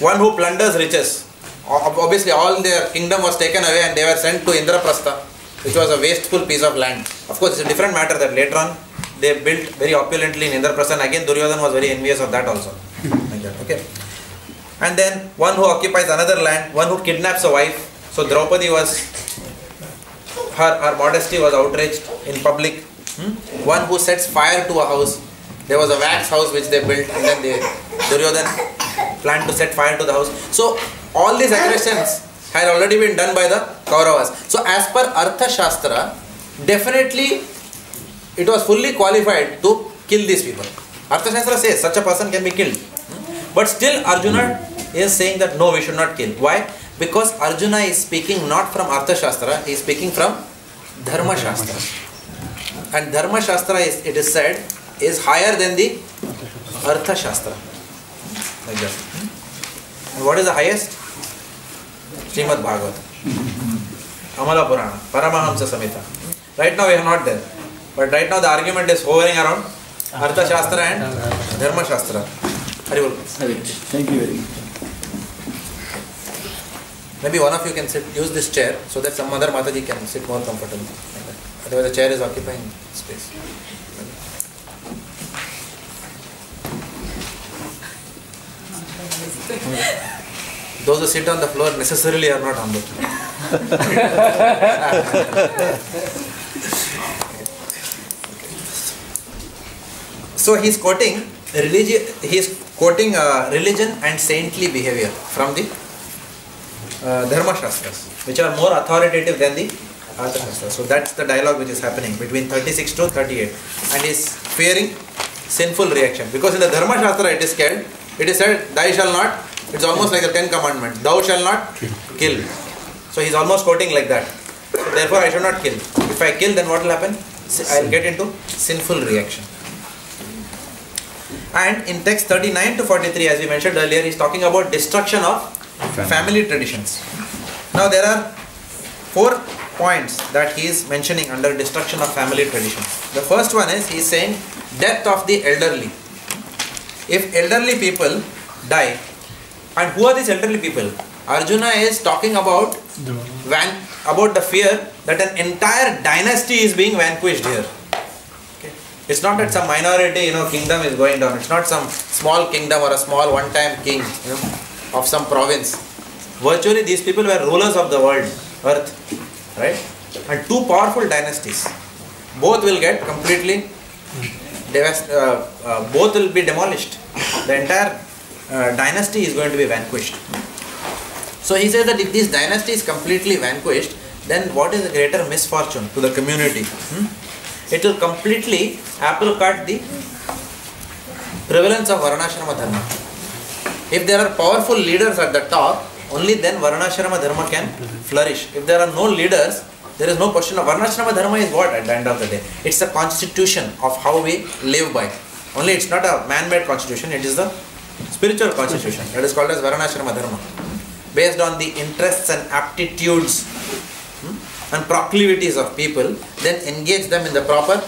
one who plunders riches. Obviously all their kingdom was taken away and they were sent to Indraprastha, which was a wasteful piece of land. Of course, it's a different matter that later on they built very opulently in Indraprastha, and again Duryodhana was very envious of that also. Like that, okay. And then one who occupies another land, one who kidnaps a wife. So Draupadi was, her modesty was outraged in public. One who sets fire to a house. There was a wax house which they built, and then Duryodhana planned to set fire to the house. So all these aggressions had already been done by the Kauravas. So as per Artha Shastra, definitely it was fully qualified to kill these people. Artha Shastra says such a person can be killed. But still Arjuna is saying that no, we should not kill. Why? Because Arjuna is speaking not from Artha Shastra, he is speaking from Dharma Shastra. And Dharma Shastra, it is said, is higher than the Artha Shastra. Like that. And what is the highest? Srimad Bhagavad, Amala Purana, Paramahamsa Samhita. Right now we are not there. But right now the argument is hovering around Artha Shastra and Dharma Shastra. Haribol. Thank you very much. Maybe one of you can use this chair so that some other Mataji can sit more comfortably. Otherwise the chair is occupying space. Those who sit on the floor necessarily are not humble. So he is quoting religion and saintly behavior from the Dharma Shastras, which are more authoritative than the Artha Shastras. So that's the dialogue which is happening between 36 to 38, and he is fearing sinful reaction, because in the Dharma Shastra it is said, thou shall not. It's almost like the 10 commandments. Thou shall not kill. So he's almost quoting like that. So therefore I should not kill. If I kill, then what will happen? I'll get into sinful reaction. And in text 39 to 43, as we mentioned earlier, he's talking about destruction of family traditions. Now there are 4 points that he is mentioning under destruction of family traditions. The first one is, he is saying death of the elderly. If elderly people die, and who are these elderly people? Arjuna is talking about the fear that an entire dynasty is being vanquished here. Okay. It's not that some minority, kingdom is going down. It's not some small kingdom or a small one-time king, of some province. Virtually, these people were rulers of the world, earth, right? And 2 powerful dynasties. Both will get completely both will be demolished. The entire dynasty is going to be vanquished. So he says that if this dynasty is completely vanquished, then what is the greater misfortune to the community? It will completely apple cut the prevalence of Varnashrama Dharma. If there are powerful leaders at the top, only then Varnashrama Dharma can flourish. If there are no leaders, there is no question of Varnashrama Dharma is what at the end of the day? It's a constitution of how we live by. Only it's not a man-made constitution, it is the spiritual constitution. That is called as Varnashrama Dharma. Based on the interests and aptitudes and proclivities of people, then engage them in the proper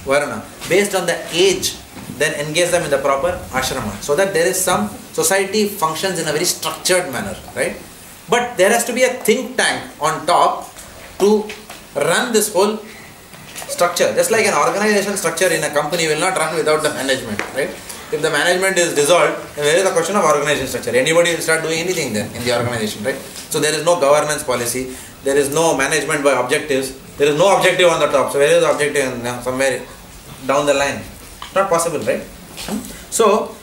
Varna. Based on the age, then engage them in the proper ashrama. So that there is some society functions in a very structured manner, right? But there has to be a think tank on top to run this whole structure. Just like an organization structure in a company will not run without the management, right? if the management is dissolved, then where is the question of organization structure? Anybody will start doing anything then in the organization, right? So there is no governance policy, there is no management by objectives, there is no objective on the top. So where is the objective somewhere down the line? Not possible, right? So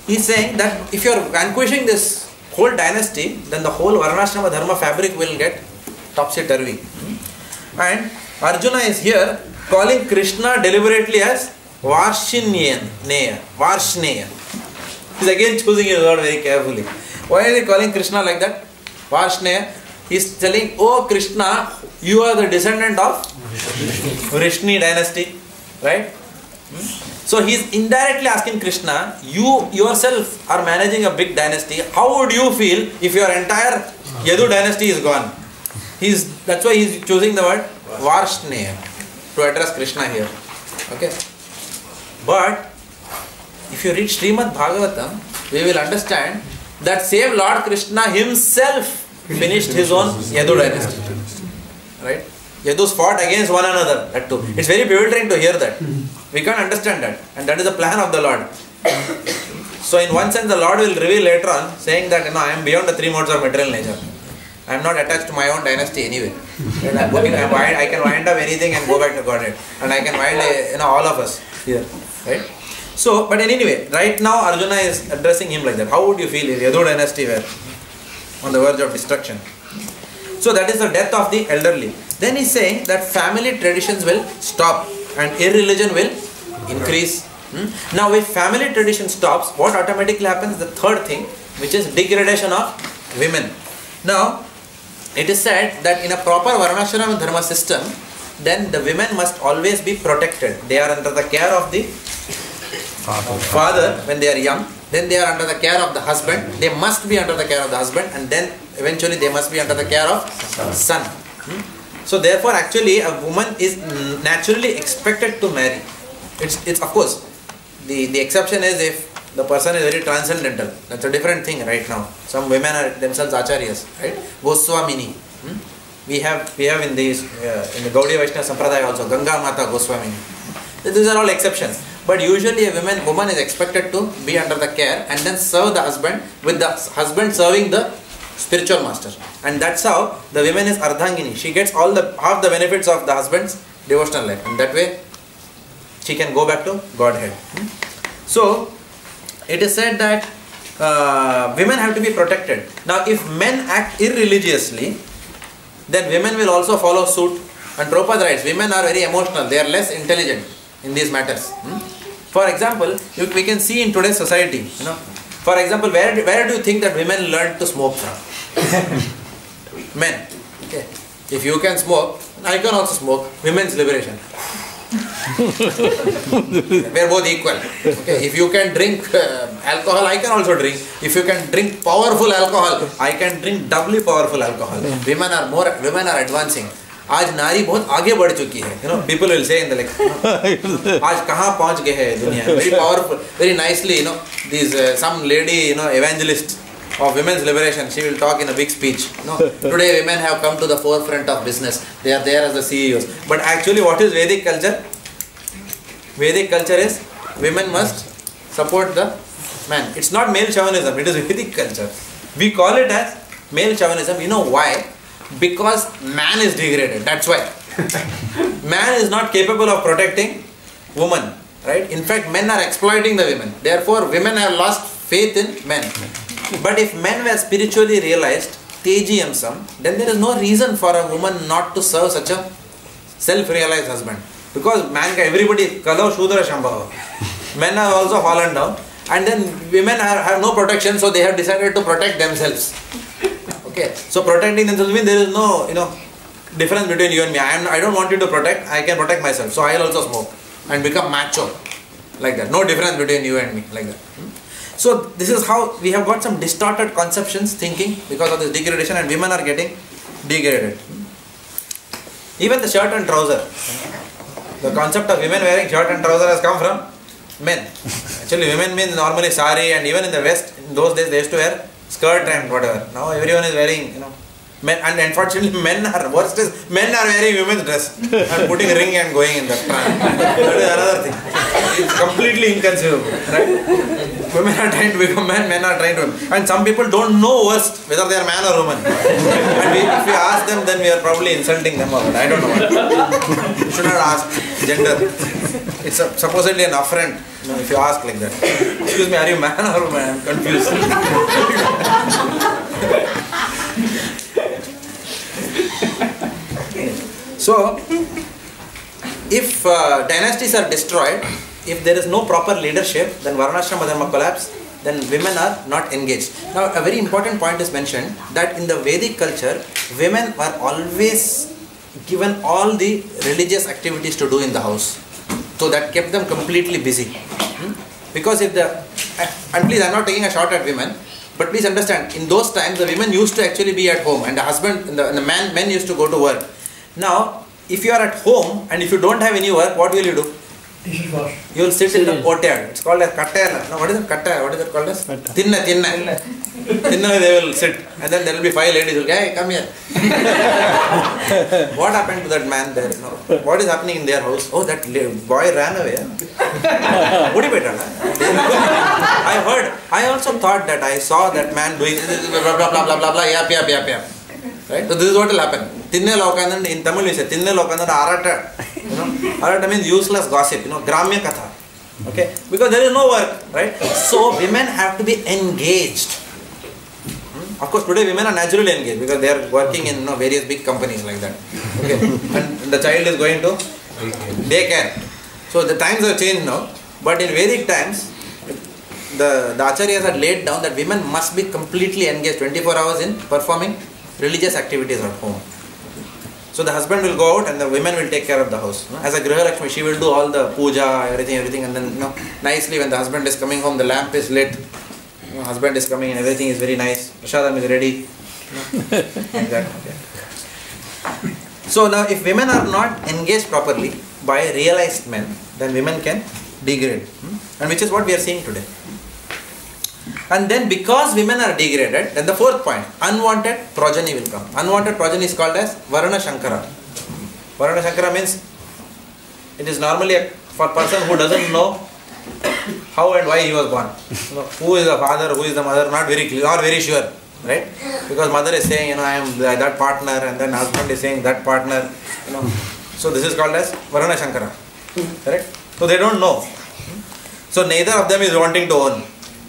he's saying that if you are vanquishing this whole dynasty, then the whole Varnashrama Dharma fabric will get topsy-turvy. And Arjuna is here calling Krishna deliberately as Varshineya. He's again choosing his word very carefully. Why is he calling Krishna like that? Varshineya. He's telling, oh Krishna, you are the descendant of Vrishni dynasty, right? So he's indirectly asking Krishna, you yourself are managing a big dynasty. How would you feel if your entire Yadu dynasty is gone? That's why he's choosing the word Varshineya to address Krishna here. Okay. But if you read Srimad Bhagavatam, we will understand that same Lord Krishna himself finished his own Yadu dynasty. Right? Yadus fought against one another. That too. It's very bewildering to hear that. We can't understand that. And that is the plan of the Lord. So in one sense the Lord will reveal later on saying that I am beyond the three modes of material nature. I am not attached to my own dynasty anyway. I can wind up anything and go back to Godhead. And I can wind all of us here. Right? So, but anyway, right now Arjuna is addressing him like that. How would you feel if Yadu dynasty were on the verge of destruction? So that is the death of the elderly. Then he is saying that family traditions will stop and irreligion will increase. Now if family tradition stops, what automatically happens? The third thing, which is degradation of women. Now, it is said that in a proper Varnashrama Dharma system, then the women must always be protected. They are under the care of the father when they are young, then they are under the care of the husband, they must be under the care of the husband, and then eventually they must be under the care of son. So therefore actually a woman is naturally expected to marry. It's of course, the exception is if the person is very transcendental. That's a different thing right now. Some women are themselves acharyas, right? Goswamini. We have in the Gaudiya Vaishnava Sampradaya also Ganga Mata Goswamini. These are all exceptions. But usually a woman is expected to be under the care and then serve the husband, with the husband serving the spiritual master. And that's how the woman is Ardhangini. She gets half the benefits of the husband's devotional life. And that way she can go back to Godhead. So it is said that women have to be protected. Now if men act irreligiously, then women will also follow suit. And Prabhupada writes, women are very emotional, they are less intelligent in these matters. For example, we can see in today's society, for example, where do you think that women learn to smoke from? Men. Okay. If you can smoke, I can also smoke. Women's liberation. We are both equal. Okay. If you can drink alcohol, I can also drink. If you can drink powerful alcohol, I can drink doubly powerful alcohol. Women are advancing. आज नारी बहुत आगे बढ़ चुकी है. People will say in the lecture, आज कहाँ पहुँच गए हैं दुनिया. Very powerful, very nicely, these some lady, evangelist of women's liberation, she will talk in a big speech. Today women have come to the forefront of business. They are there as the CEOs. But actually, what is Vedic culture? Vedic culture is women must support the man. It's not male chauvinism. It is Vedic culture. We call it as male chauvinism. You know why? Because man is degraded. That's why. Man is not capable of protecting woman. Right? In fact, men are exploiting the women. Therefore, women have lost faith in men. But if men were spiritually realized, Tejiyamsam, then there is no reason for a woman not to serve such a self-realized husband. Because everybody, Kalau Shudra Shambhava. Men have also fallen down. And then women have no protection, so they have decided to protect themselves. Okay, so protecting themselves means there is no, difference between you and me. I don't want you to protect, I can protect myself. So I will also smoke and become macho. Like that. No difference between you and me. Like that. So this is how we have got some distorted conceptions, thinking because of this degradation, and women are getting degraded. Even the shirt and trouser. The concept of women wearing shirt and trouser has come from men. Actually women means normally sari, and even in the West, in those days they used to wear skirt and whatever. Now everyone is wearing, Men, and unfortunately men are worst is men are wearing women's dress and putting a ring and going in the pram. That is another thing. It's completely inconceivable, right? Women are trying to become men, men are trying to become. And some people don't know worst whether they are man or woman. And if we ask them, then we are probably insulting them or what. I don't know. You should not ask gender. It's supposedly an affront, if you ask like that. Excuse me, are you man or woman? I'm confused. So, if dynasties are destroyed, if there is no proper leadership, then Varnashrama Dharma collapse, then women are not engaged. Now, a very important point is mentioned that in the Vedic culture, women were always given all the religious activities to do in the house. So that kept them completely busy. Because if and please, I am not taking a shot at women, but please understand, in those times the women used to actually be at home and the husband, and the men used to go to work. Now, if you are at home and if you don't have any work, what will you do? You will sit in the courtyard. It's called as kattaya. No, what is it? Kattaya. What is it called as? Tinna. Tinna, they will sit. And then there will be 5 ladies who will say, hey, come here. What happened to that man there? No. What is happening in their house? Oh, that boy ran away. I heard. I also thought that I saw that man doing blah, blah, blah, blah, blah, blah, yap. Right? So this is what will happen. Tinne lokananda, in Tamil we say, Tinne lokananda arata. Arata means useless gossip, gramya katha. Okay? Because there is no work, right? So women have to be engaged. Of course, today women are naturally engaged because they are working in various big companies like that. Okay? And the child is going to daycare. So the times have changed now. But in Vedic times, the Acharyas had laid down that women must be completely engaged 24 hours in performing religious activities at home. So the husband will go out and the women will take care of the house. As a Griha Lakshmi, she will do all the puja, everything, and then nicely when the husband is coming home, the lamp is lit. Husband is coming and everything is very nice. Prasadam is ready. Like that. Okay. So now, if women are not engaged properly by realized men, then women can degrade, and which is what we are seeing today. And then because women are degraded, then the fourth point, unwanted progeny will come. Unwanted progeny is called as Varana Shankara. Varana Shankara means it is normally for a person who doesn't know how and why he was born. Who is the father, who is the mother, not very clear, not very sure. Right? Because mother is saying, I am that partner, and then husband is saying that partner. So this is called as Varana Shankara. Correct? So they don't know. So neither of them is wanting to own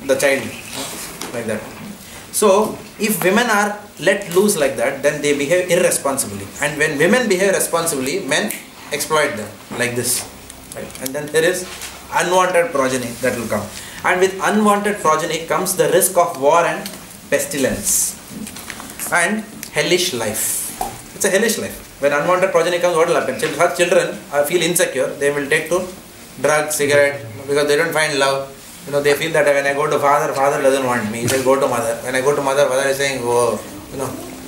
the child. Like that. So if women are let loose like that, then they behave irresponsibly. And when women behave responsibly, men exploit them like this. Right? And then there is unwanted progeny that will come. And with unwanted progeny comes the risk of war and pestilence and hellish life. It's a hellish life. When unwanted progeny comes, what will happen? Children feel insecure. They will take to drugs, cigarette, because they don't find love. They feel that when I go to father, father doesn't want me. He says, go to mother. When I go to mother, father is saying, oh,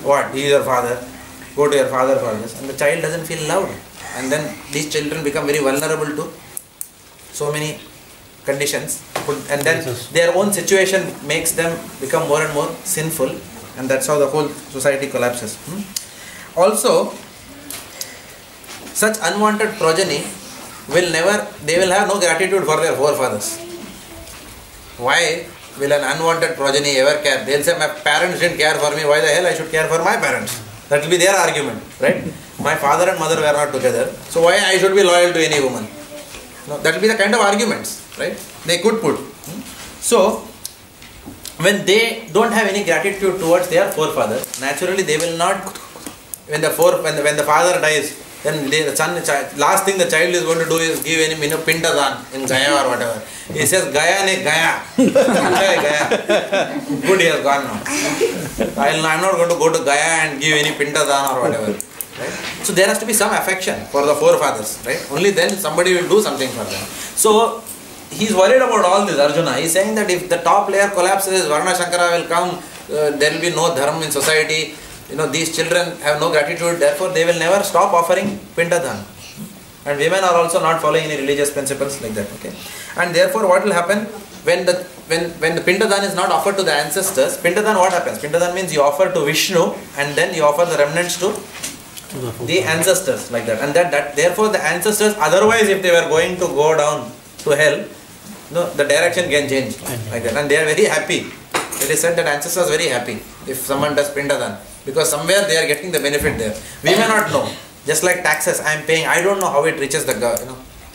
what? He is your father. Go to your father for this. And the child doesn't feel loved. And then these children become very vulnerable to so many conditions. And then their own situation makes them become more and more sinful. And that's how the whole society collapses. Also, such unwanted progeny they will have no gratitude for their forefathers. Why will an unwanted progeny ever care? They'll say, my parents didn't care for me, why the hell I should care for my parents? That will be their argument, right? My father and mother were not together, so why I should be loyal to any woman? That will be the kind of arguments, right? They could put. So, when they don't have any gratitude towards their forefather, naturally they will not, when the father dies, then last thing the child is going to do is give any pindadan in Gaya or whatever. He says, Gaya ne Gaya. Gaya. Good, he has gone now. I am not going to go to Gaya and give any pindadan or whatever. Right? So there has to be some affection for the forefathers. Right? Only then somebody will do something for them. So he is worried about all this, Arjuna. He is saying that if the top layer collapses, Varna Shankara will come, there will be no dharma in society. These children have no gratitude, therefore they will never stop offering Pindadan. And women are also not following any religious principles like that. Okay? And therefore what will happen? When the when the Pindadan is not offered to the ancestors, Pindadan what happens? Pindadan means you offer to Vishnu and then you offer the remnants to the ancestors, like that. And that therefore the ancestors, otherwise if they were going to go down to hell, no, the direction can change like that. And they are very happy. It is said that ancestors are very happy if someone does Pindadan, because somewhere they are getting the benefit there. We may not know. Just like taxes, I am paying, I don't know how it reaches the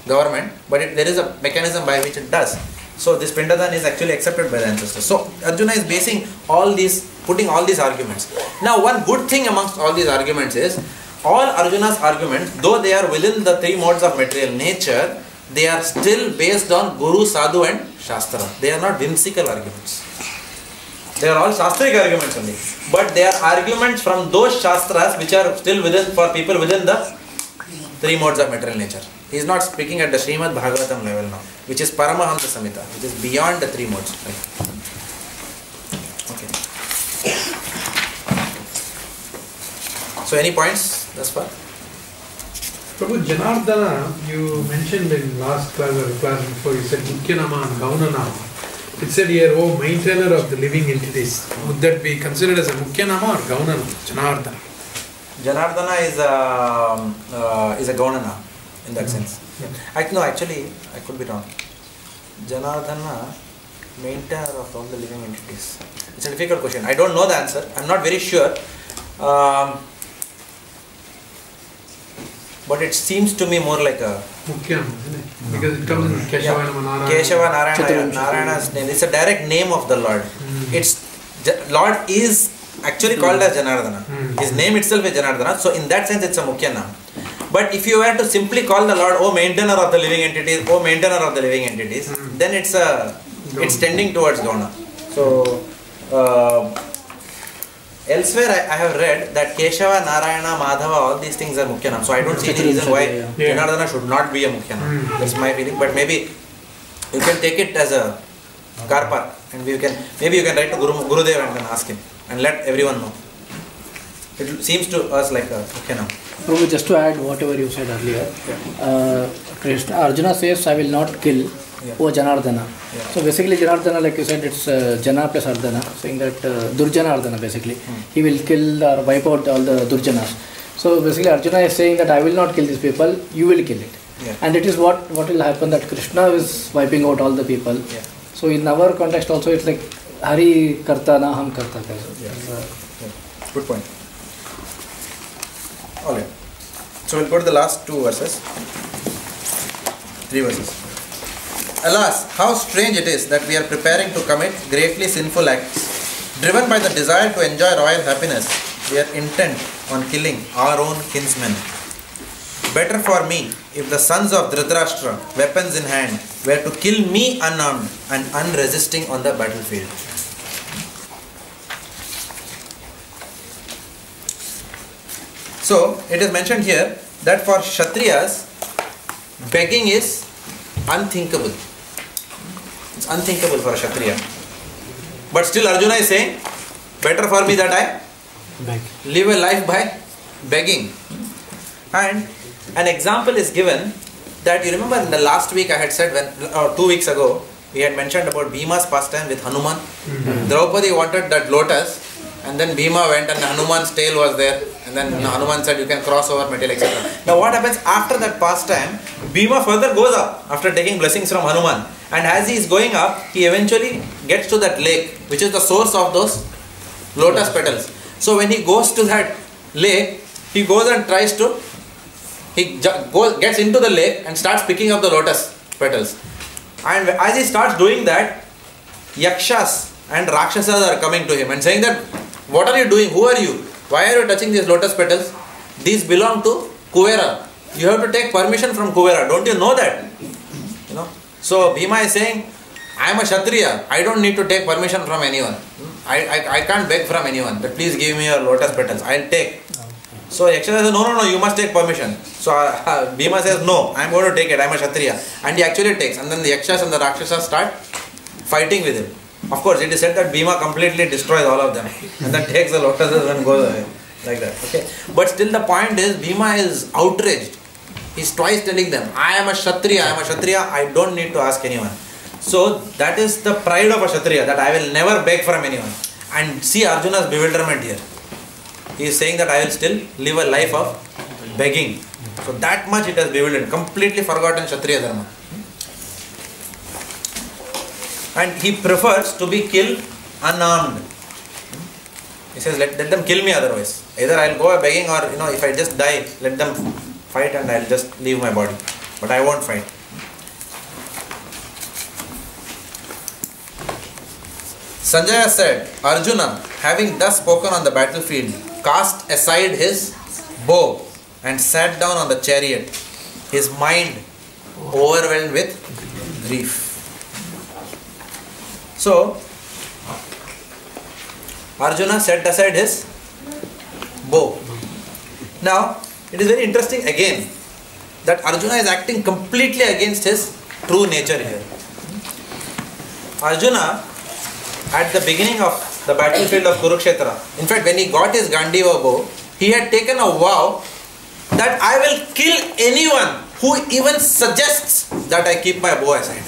government, but there is a mechanism by which it does. So this Pindadan is actually accepted by the ancestors. So Arjuna is basing all these, putting all these arguments. Now one good thing amongst all these arguments is, all Arjuna's arguments, though they are within the three modes of material nature, they are still based on Guru, Sadhu and Shastra. They are not whimsical arguments. They are all Shastric arguments only. But they are arguments from those Shastras which are still within, for people within the three modes of material nature. He is not speaking at the Srimad Bhagavatam level now, which is Paramahamsa Samhita, which is beyond the three modes. Okay. So any points thus far? Prabhu, Janardana, you mentioned in last class or class before, you said Mukhyanama and Gaunanama. It said here, oh, maintainer of the living entities. Would that be considered as a Mukhyanama or Gaunana? Janardana. Janardana is a Gaunana in that sense. Yeah. No, actually, I could be wrong. Janardana, maintainer of all the living entities. It's a difficult question. I don't know the answer. I'm not very sure. But it seems to me more like a Mukhyam, isn't it? Because it comes in Keshava Narayana. Keshava Narayana, Narayana's name. It's a direct name of the Lord. It's Lord is actually called as Janardana. His name itself is Janardana. So in that sense, it's a Mukhya Nam. But if you were to simply call the Lord, oh maintainer of the living entities, oh maintainer of the living entities, then it's tending towards Gauna. So elsewhere I have read that Keshava, Narayana, Madhava, all these things are Mukhyanam. So I don't see any reason why Janardana should not be a Mukhyanam. That's my feeling. But maybe you can take it as a car park and maybe you can write to Gurudev and then ask him and let everyone know. It seems to us like a Mukhyanam. Prabhu, just to add whatever you said earlier, Arjuna says, I will not kill, O Janardana. So basically Janardana, like you said, it's Jana plus Ardana, saying that Durjana Ardana basically. He will kill or wipe out all the Durjanas. So basically Arjuna is saying that I will not kill these people, you will kill it. And it is what will happen, that Krishna is wiping out all the people. So in our context also it's like Hari Karta na Ham Karta. Good point. Okay. So we'll go to the last three verses. Alas, how strange it is that we are preparing to commit greatly sinful acts. Driven by the desire to enjoy royal happiness, we are intent on killing our own kinsmen. Better for me if the sons of Dhritarashtra, weapons in hand, were to kill me unarmed and unresisting on the battlefield. So, it is mentioned here that for Kshatriyas, begging is unthinkable. It's unthinkable for a Kshatriya. But still Arjuna is saying, better for me that I live a life by begging. And an example is given that, you remember in the last week I had said, 2 weeks ago, we had mentioned about Bhima's pastime with Hanuman. Draupadi wanted that lotus, and then Bhima went and Hanuman's tail was there, and then Hanuman said you can cross over metal, etc. Now what happens after that pastime? Bhima further goes up after taking blessings from Hanuman, and as he is going up, he eventually gets to that lake, which is the source of those lotus petals. So when he goes to that lake, he goes and tries to, gets into the lake and starts picking up the lotus petals. And as he starts doing that, Yakshas and Rakshasas are coming to him and saying that, what are you doing? Who are you? Why are you touching these lotus petals? These belong to Kuvera. You have to take permission from Kuvera. Don't you know that? You know. So Bhima is saying, I am a Kshatriya. I don't need to take permission from anyone. I can't beg from anyone. But please give me your lotus petals. I'll take. So Yakshasa says, no, you must take permission. So Bhima says, no, I am going to take it. I am a Kshatriya. And he actually takes. And then the Yakshas and the Rakshasas start fighting with him. Of course, it is said that Bhima completely destroys all of them and then takes the lotuses and goes away. Like that. Okay. But still the point is, Bhima is outraged. He is twice telling them, I am a Kshatriya, I don't need to ask anyone. So that is the pride of a Kshatriya, that I will never beg from anyone. And see Arjuna's bewilderment here. He is saying that I will still live a life of begging. So that much it has bewildered, completely forgotten Kshatriya Dharma. And he prefers to be killed unarmed. He says, let them kill me otherwise. Either I will go begging, or if I just die, let them fight and I will just leave my body. But I won't fight. Sanjaya said, Arjuna, having thus spoken on the battlefield, cast aside his bow and sat down on the chariot, his mind overwhelmed with grief. So, Arjuna set aside his bow. Now, it is very interesting again that Arjuna is acting completely against his true nature here. Arjuna, at the beginning of the battlefield of Kurukshetra, in fact, when he got his Gandiva bow, he had taken a vow that I will kill anyone who even suggests that I keep my bow aside.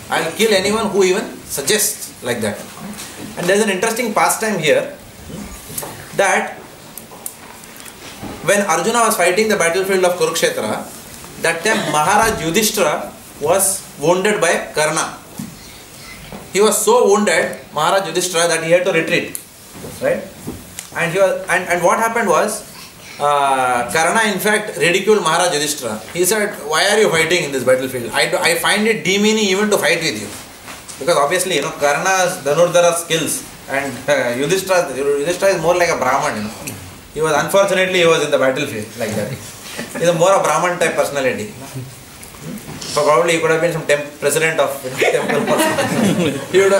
I will kill anyone who even suggests like that. And there is an interesting pastime here, that when Arjuna was fighting the battlefield of Kurukshetra, that time Maharaj Yudhishthira was wounded by Karna. He was so wounded, Maharaj Yudhishthira, that he had to retreat. Right? And what happened was, Karna in fact ridiculed Maharaj Yudhishthira. He said, why are you fighting in this battlefield? I find it demeaning even to fight with you. Because obviously, Karna's Dhanurdhara skills and Yudhishthira is more like a Brahman. He was, unfortunately, he was in the battlefield like that. He is more a Brahman type personality. So probably he could have been some president of temple.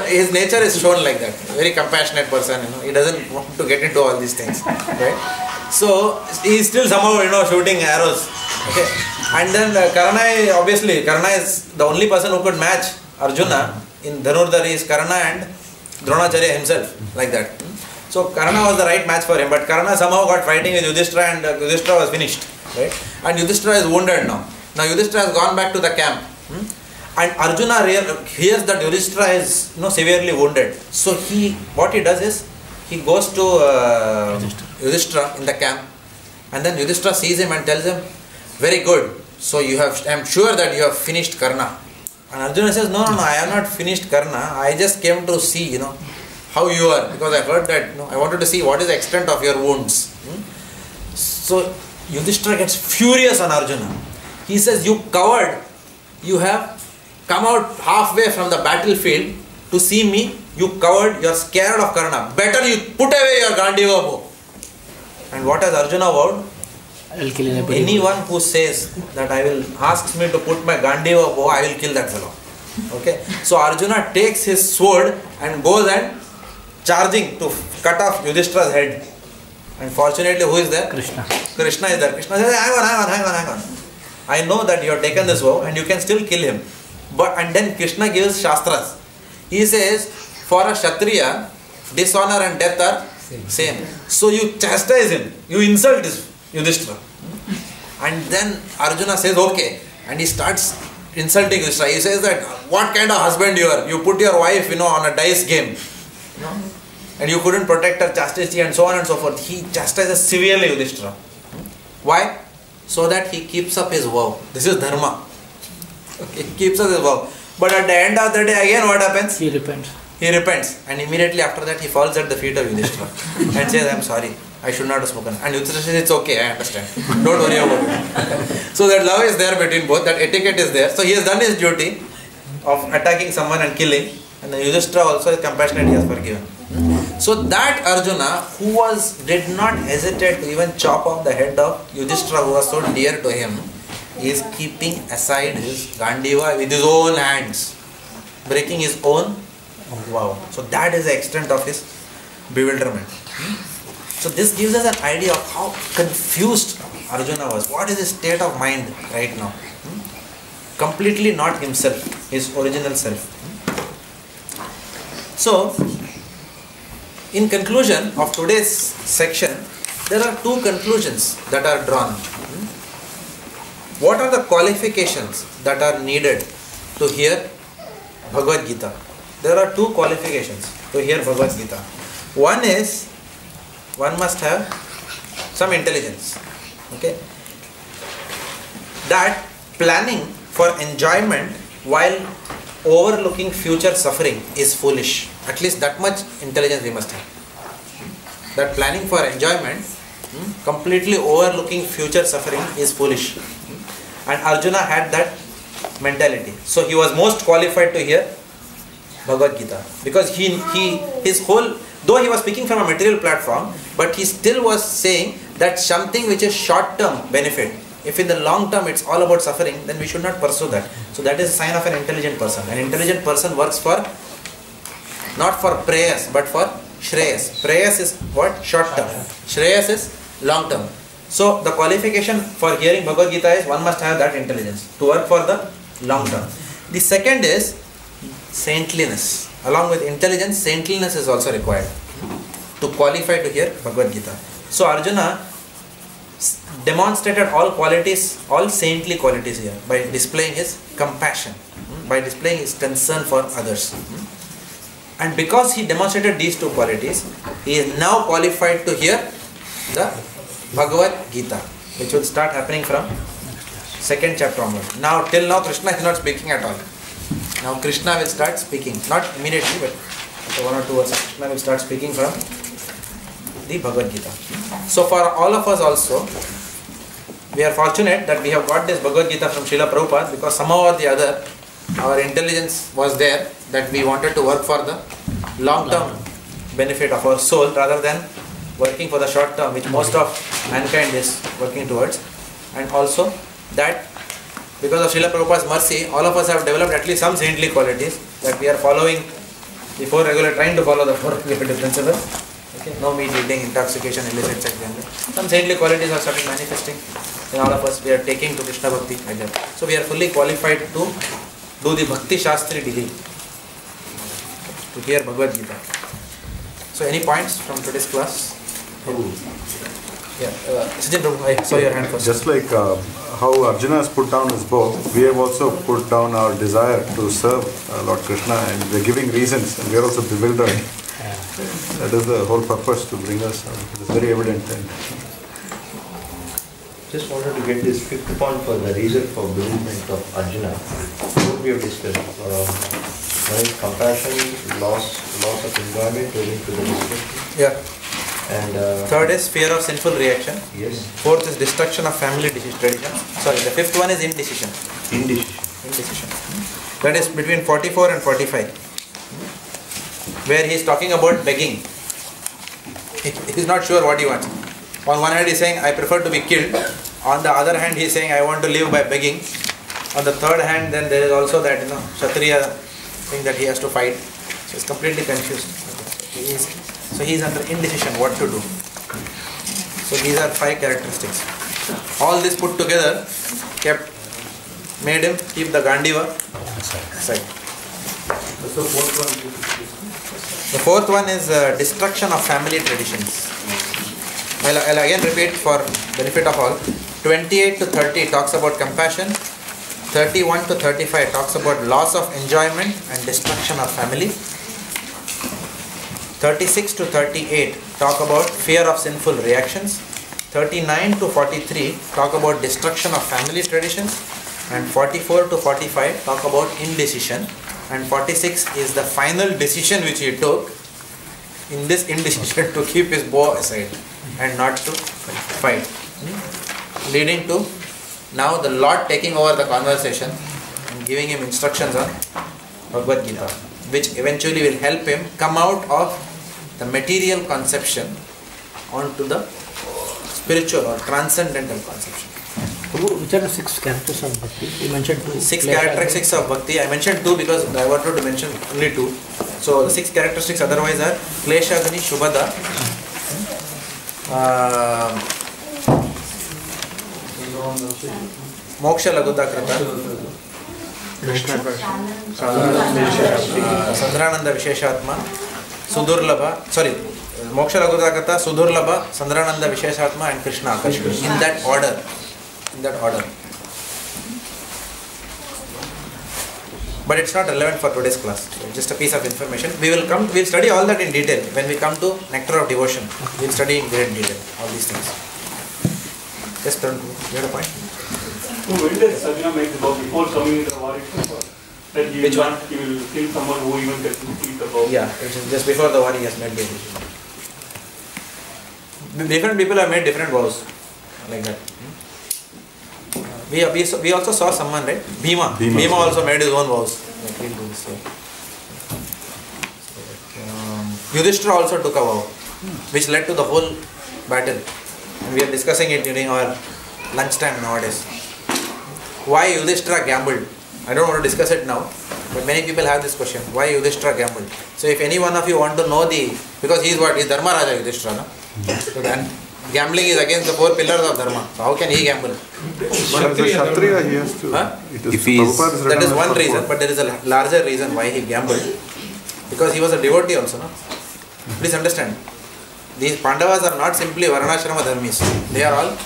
His nature is shown like that. Very compassionate person. He doesn't want to get into all these things. Right? So he is still somehow shooting arrows. Okay. And then Karna is the only person who could match Arjuna in Dhanurdhara is Karna and Dronacharya himself, like that. So Karna was the right match for him, but Karna somehow got fighting with Yudhishthira and Yudhishthira was finished. Right? And Yudhishthira is wounded now. Now Yudhishthira has gone back to the camp. And Arjuna hears that Yudhishthira is severely wounded. So what he does is, he goes to Yudhishthira in the camp, and then Yudhishthira sees him and tells him, very good, so I am sure that you have finished Karna. And Arjuna says, no, I have not finished Karna. I just came to see, how you are, because I heard that, I wanted to see what is the extent of your wounds. So Yudhishthira gets furious on Arjuna. He says, you coward, you have come out halfway from the battlefield to see me. You coward, you are scared of Karna. Better you put away your Gandiva bow. And what has Arjuna vowed? I will kill anyone who says that asks me to put my Gandiva bow, I will kill that fellow. Okay. So Arjuna takes his sword and goes and charging to cut off Yudhishthira's head. And fortunately, who is there? Krishna. Krishna is there. Krishna says, hang on. I know that you have taken this vow and you can still kill him. And then Krishna gives Shastras. He says, for a Kshatriya, dishonor and death are same. So you chastise him, you insult Yudhishthira. And then Arjuna says, okay. And he starts insulting Yudhishthira. He says that, what kind of husband you are? You put your wife, on a dice game. And you couldn't protect her chastity and so on and so forth. He chastises severely Yudhishthira. Why? So that he keeps up his vow. This is dharma. He keeps up his vow. But at the end of the day, again what happens? He repents. And immediately after that, he falls at the feet of Yudhishthira and says, I am sorry. I should not have spoken. And Yudhishthira says, it's okay, I understand. Don't worry about it. So that love is there between both. That etiquette is there. So he has done his duty of attacking someone and killing. And then Yudhishthira also is compassionate, he has forgiven. So that Arjuna, who did not hesitate to even chop off the head of Yudhishthira, who was so dear to him, is keeping aside his Gandiva with his own hands, breaking his own vow. So that is the extent of his bewilderment. So this gives us an idea of how confused Arjuna was. What is his state of mind right now? Completely not himself, his original self. So, in conclusion of today's section, there are two conclusions that are drawn. What are the qualifications that are needed to hear Bhagavad Gita, there are two qualifications to hear Bhagavad Gita. One is, one must have some intelligence. Okay? That planning for enjoyment while overlooking future suffering is foolish. At least that much intelligence we must have. That planning for enjoyment, completely overlooking future suffering is foolish. And Arjuna had that mentality. So he was most qualified to hear Bhagavad Gita. Because his whole, though he was speaking from a material platform, but he still was saying that something which is short-term benefit, if in the long term it's all about suffering, then we should not pursue that. So that is a sign of an intelligent person. An intelligent person works for, not for prayers, but for Shreyas. Prayas is what? Short term. Shreyas is long term. So the qualification for hearing Bhagavad Gita is one must have that intelligence to work for the long term. The second is saintliness. Along with intelligence, saintliness is also required to qualify to hear Bhagavad Gita. So Arjuna demonstrated all qualities, all saintly qualities here by displaying his compassion, by displaying his concern for others. And because he demonstrated these two qualities, he is now qualified to hear the Bhagavad Gita, which will start happening from second chapter onward. Now, till now, Krishna is not speaking at all. Now, Krishna will start speaking, not immediately, but after 1 or 2 verses, Krishna will start speaking from the Bhagavad Gita. So, for all of us also, we are fortunate that we have got this Bhagavad Gita from Srila Prabhupada, because somehow or the other, our intelligence was there that we wanted to work for the long-term benefit of our soul rather than working for the short term, which most of mankind is working towards. And also that because of Srila Prabhupada's mercy, all of us have developed at least some saintly qualities, that we are following the four regular, trying to follow the four regulative principles. Okay? No meat eating, intoxication, illicit sex. Some saintly qualities are started manifesting in all of us. We are taking to Krishna Bhakti like that. So we are fully qualified to do the Bhakti Sastri degree, to hear Bhagavad Gita. So any points from today's class? Yeah, Sajid Prabhu, I saw your hand first. Just like how Arjuna has put down his bow, we have also put down our desire to serve Lord Krishna, and we are giving reasons, and we are also bewildered. That is the whole purpose, to bring us. It is very evident. And just wanted to get this fifth point for the reason for bewilderment of Arjuna. What we have discussed. One is compassion, loss of enjoyment owing to the destruction. Yeah. And third is fear of sinful reaction. Yes. Fourth is destruction of family traditions. Sorry, the fifth one is indecision. Indecision. That is between 44 and 45, where he is talking about begging. He is not sure what he wants. On one hand he is saying, I prefer to be killed. On the other hand he is saying, I want to live by begging. On the third hand, then there is also that Kshatriya thing that he has to fight. So he is completely confused. So he is under indecision what to do. So these are 5 characteristics. All this put together made him keep the Gandiva aside. The fourth one is destruction of family traditions. I'll again repeat for benefit of all. 28 to 30 talks about compassion. 31 to 35 talks about loss of enjoyment and destruction of family. 36 to 38 talk about fear of sinful reactions. 39 to 43 talk about destruction of family traditions. And 44 to 45 talk about indecision. And 46 is the final decision which he took in this indecision to keep his bow aside and not to fight. Leading to now the Lord taking over the conversation and giving him instructions on Bhagavad Gita, which eventually will help him come out of the material conception onto the spiritual or transcendental conception. Which are the 6 characters of Bhakti? You mentioned 2. 6 characteristics of Bhakti. I mentioned 2 because I wanted to mention only 2. So the 6 characteristics otherwise are Kleshagani Shubhada, Moksha Lagutakrita, Sandrananda Visheshatma, Sudurlabha, Moksha Lagutakrita, Sudurlabha, Sandrananda Visheshatma and Krishna Consciousness. In that order. but it's not relevant for today's class. So just a piece of information. We'll study all that in detail when we come to Nectar of Devotion. We'll study in great detail all these things. Just turn to, you had a point? So when does Arjuna make the vow? Before coming into the war itself? That he Which one? He will kill someone who even gets to keep the vow. Yeah, it's just before the war he has made the decision. Different people have made different vows like that. We also saw someone, right? Bhima also made his own vows. Yudhishthira also took a vow, which led to the whole battle. And we are discussing it during our lunchtime nowadays. Why Yudhishthira gambled? I don't want to discuss it now, but many people have this question. Why Yudhishthira gambled? So if any one of you want to know because he is what? He is Dharma Raja Yudhishthira, no? So then gambling is against the 4 pillars of Dharma. So how can he gamble? But as a Kshatriya he has to... That is one reason, but there is a larger reason why he gambled. Because he was a devotee also, no? Please understand. These Pandavas are not simply Varnashrama Dharmis. They are all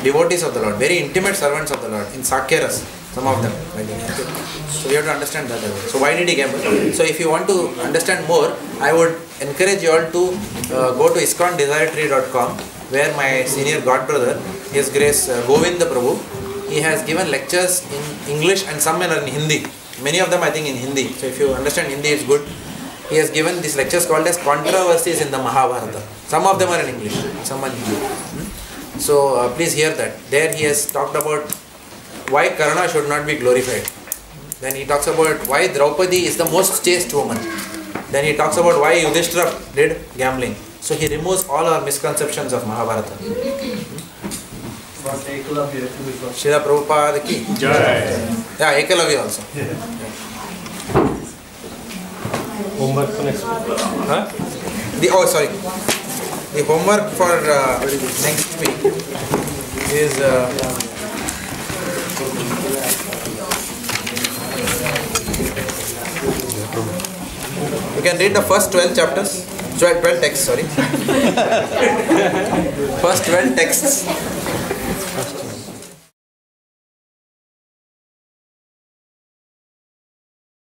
devotees of the Lord, very intimate servants of the Lord. In Sakyaras, some of them. So we have to understand that. So why did he gamble? So if you want to understand more, I would encourage you all to go to ISKCONDesire.com, where my senior godbrother, His Grace Govinda Prabhu, he has given lectures in English and some are in Hindi. Many of them I think in Hindi. So if you understand Hindi, it's good. He has given these lectures called as Controversies in the Mahabharata. Some of them are in English, some are in Hindi. So please hear that. There he has talked about why Karna should not be glorified. Then he talks about why Draupadi is the most chaste woman. Then he talks about why Yudhishthira did gambling. So he removes all our misconceptions of Mahabharata. Srila Prabhupada ki Jai. Yeah, Ekalavya also. Homework for next week. Huh? The homework for next week is you can read the first 12 chapters, 12 texts, sorry. First 12 texts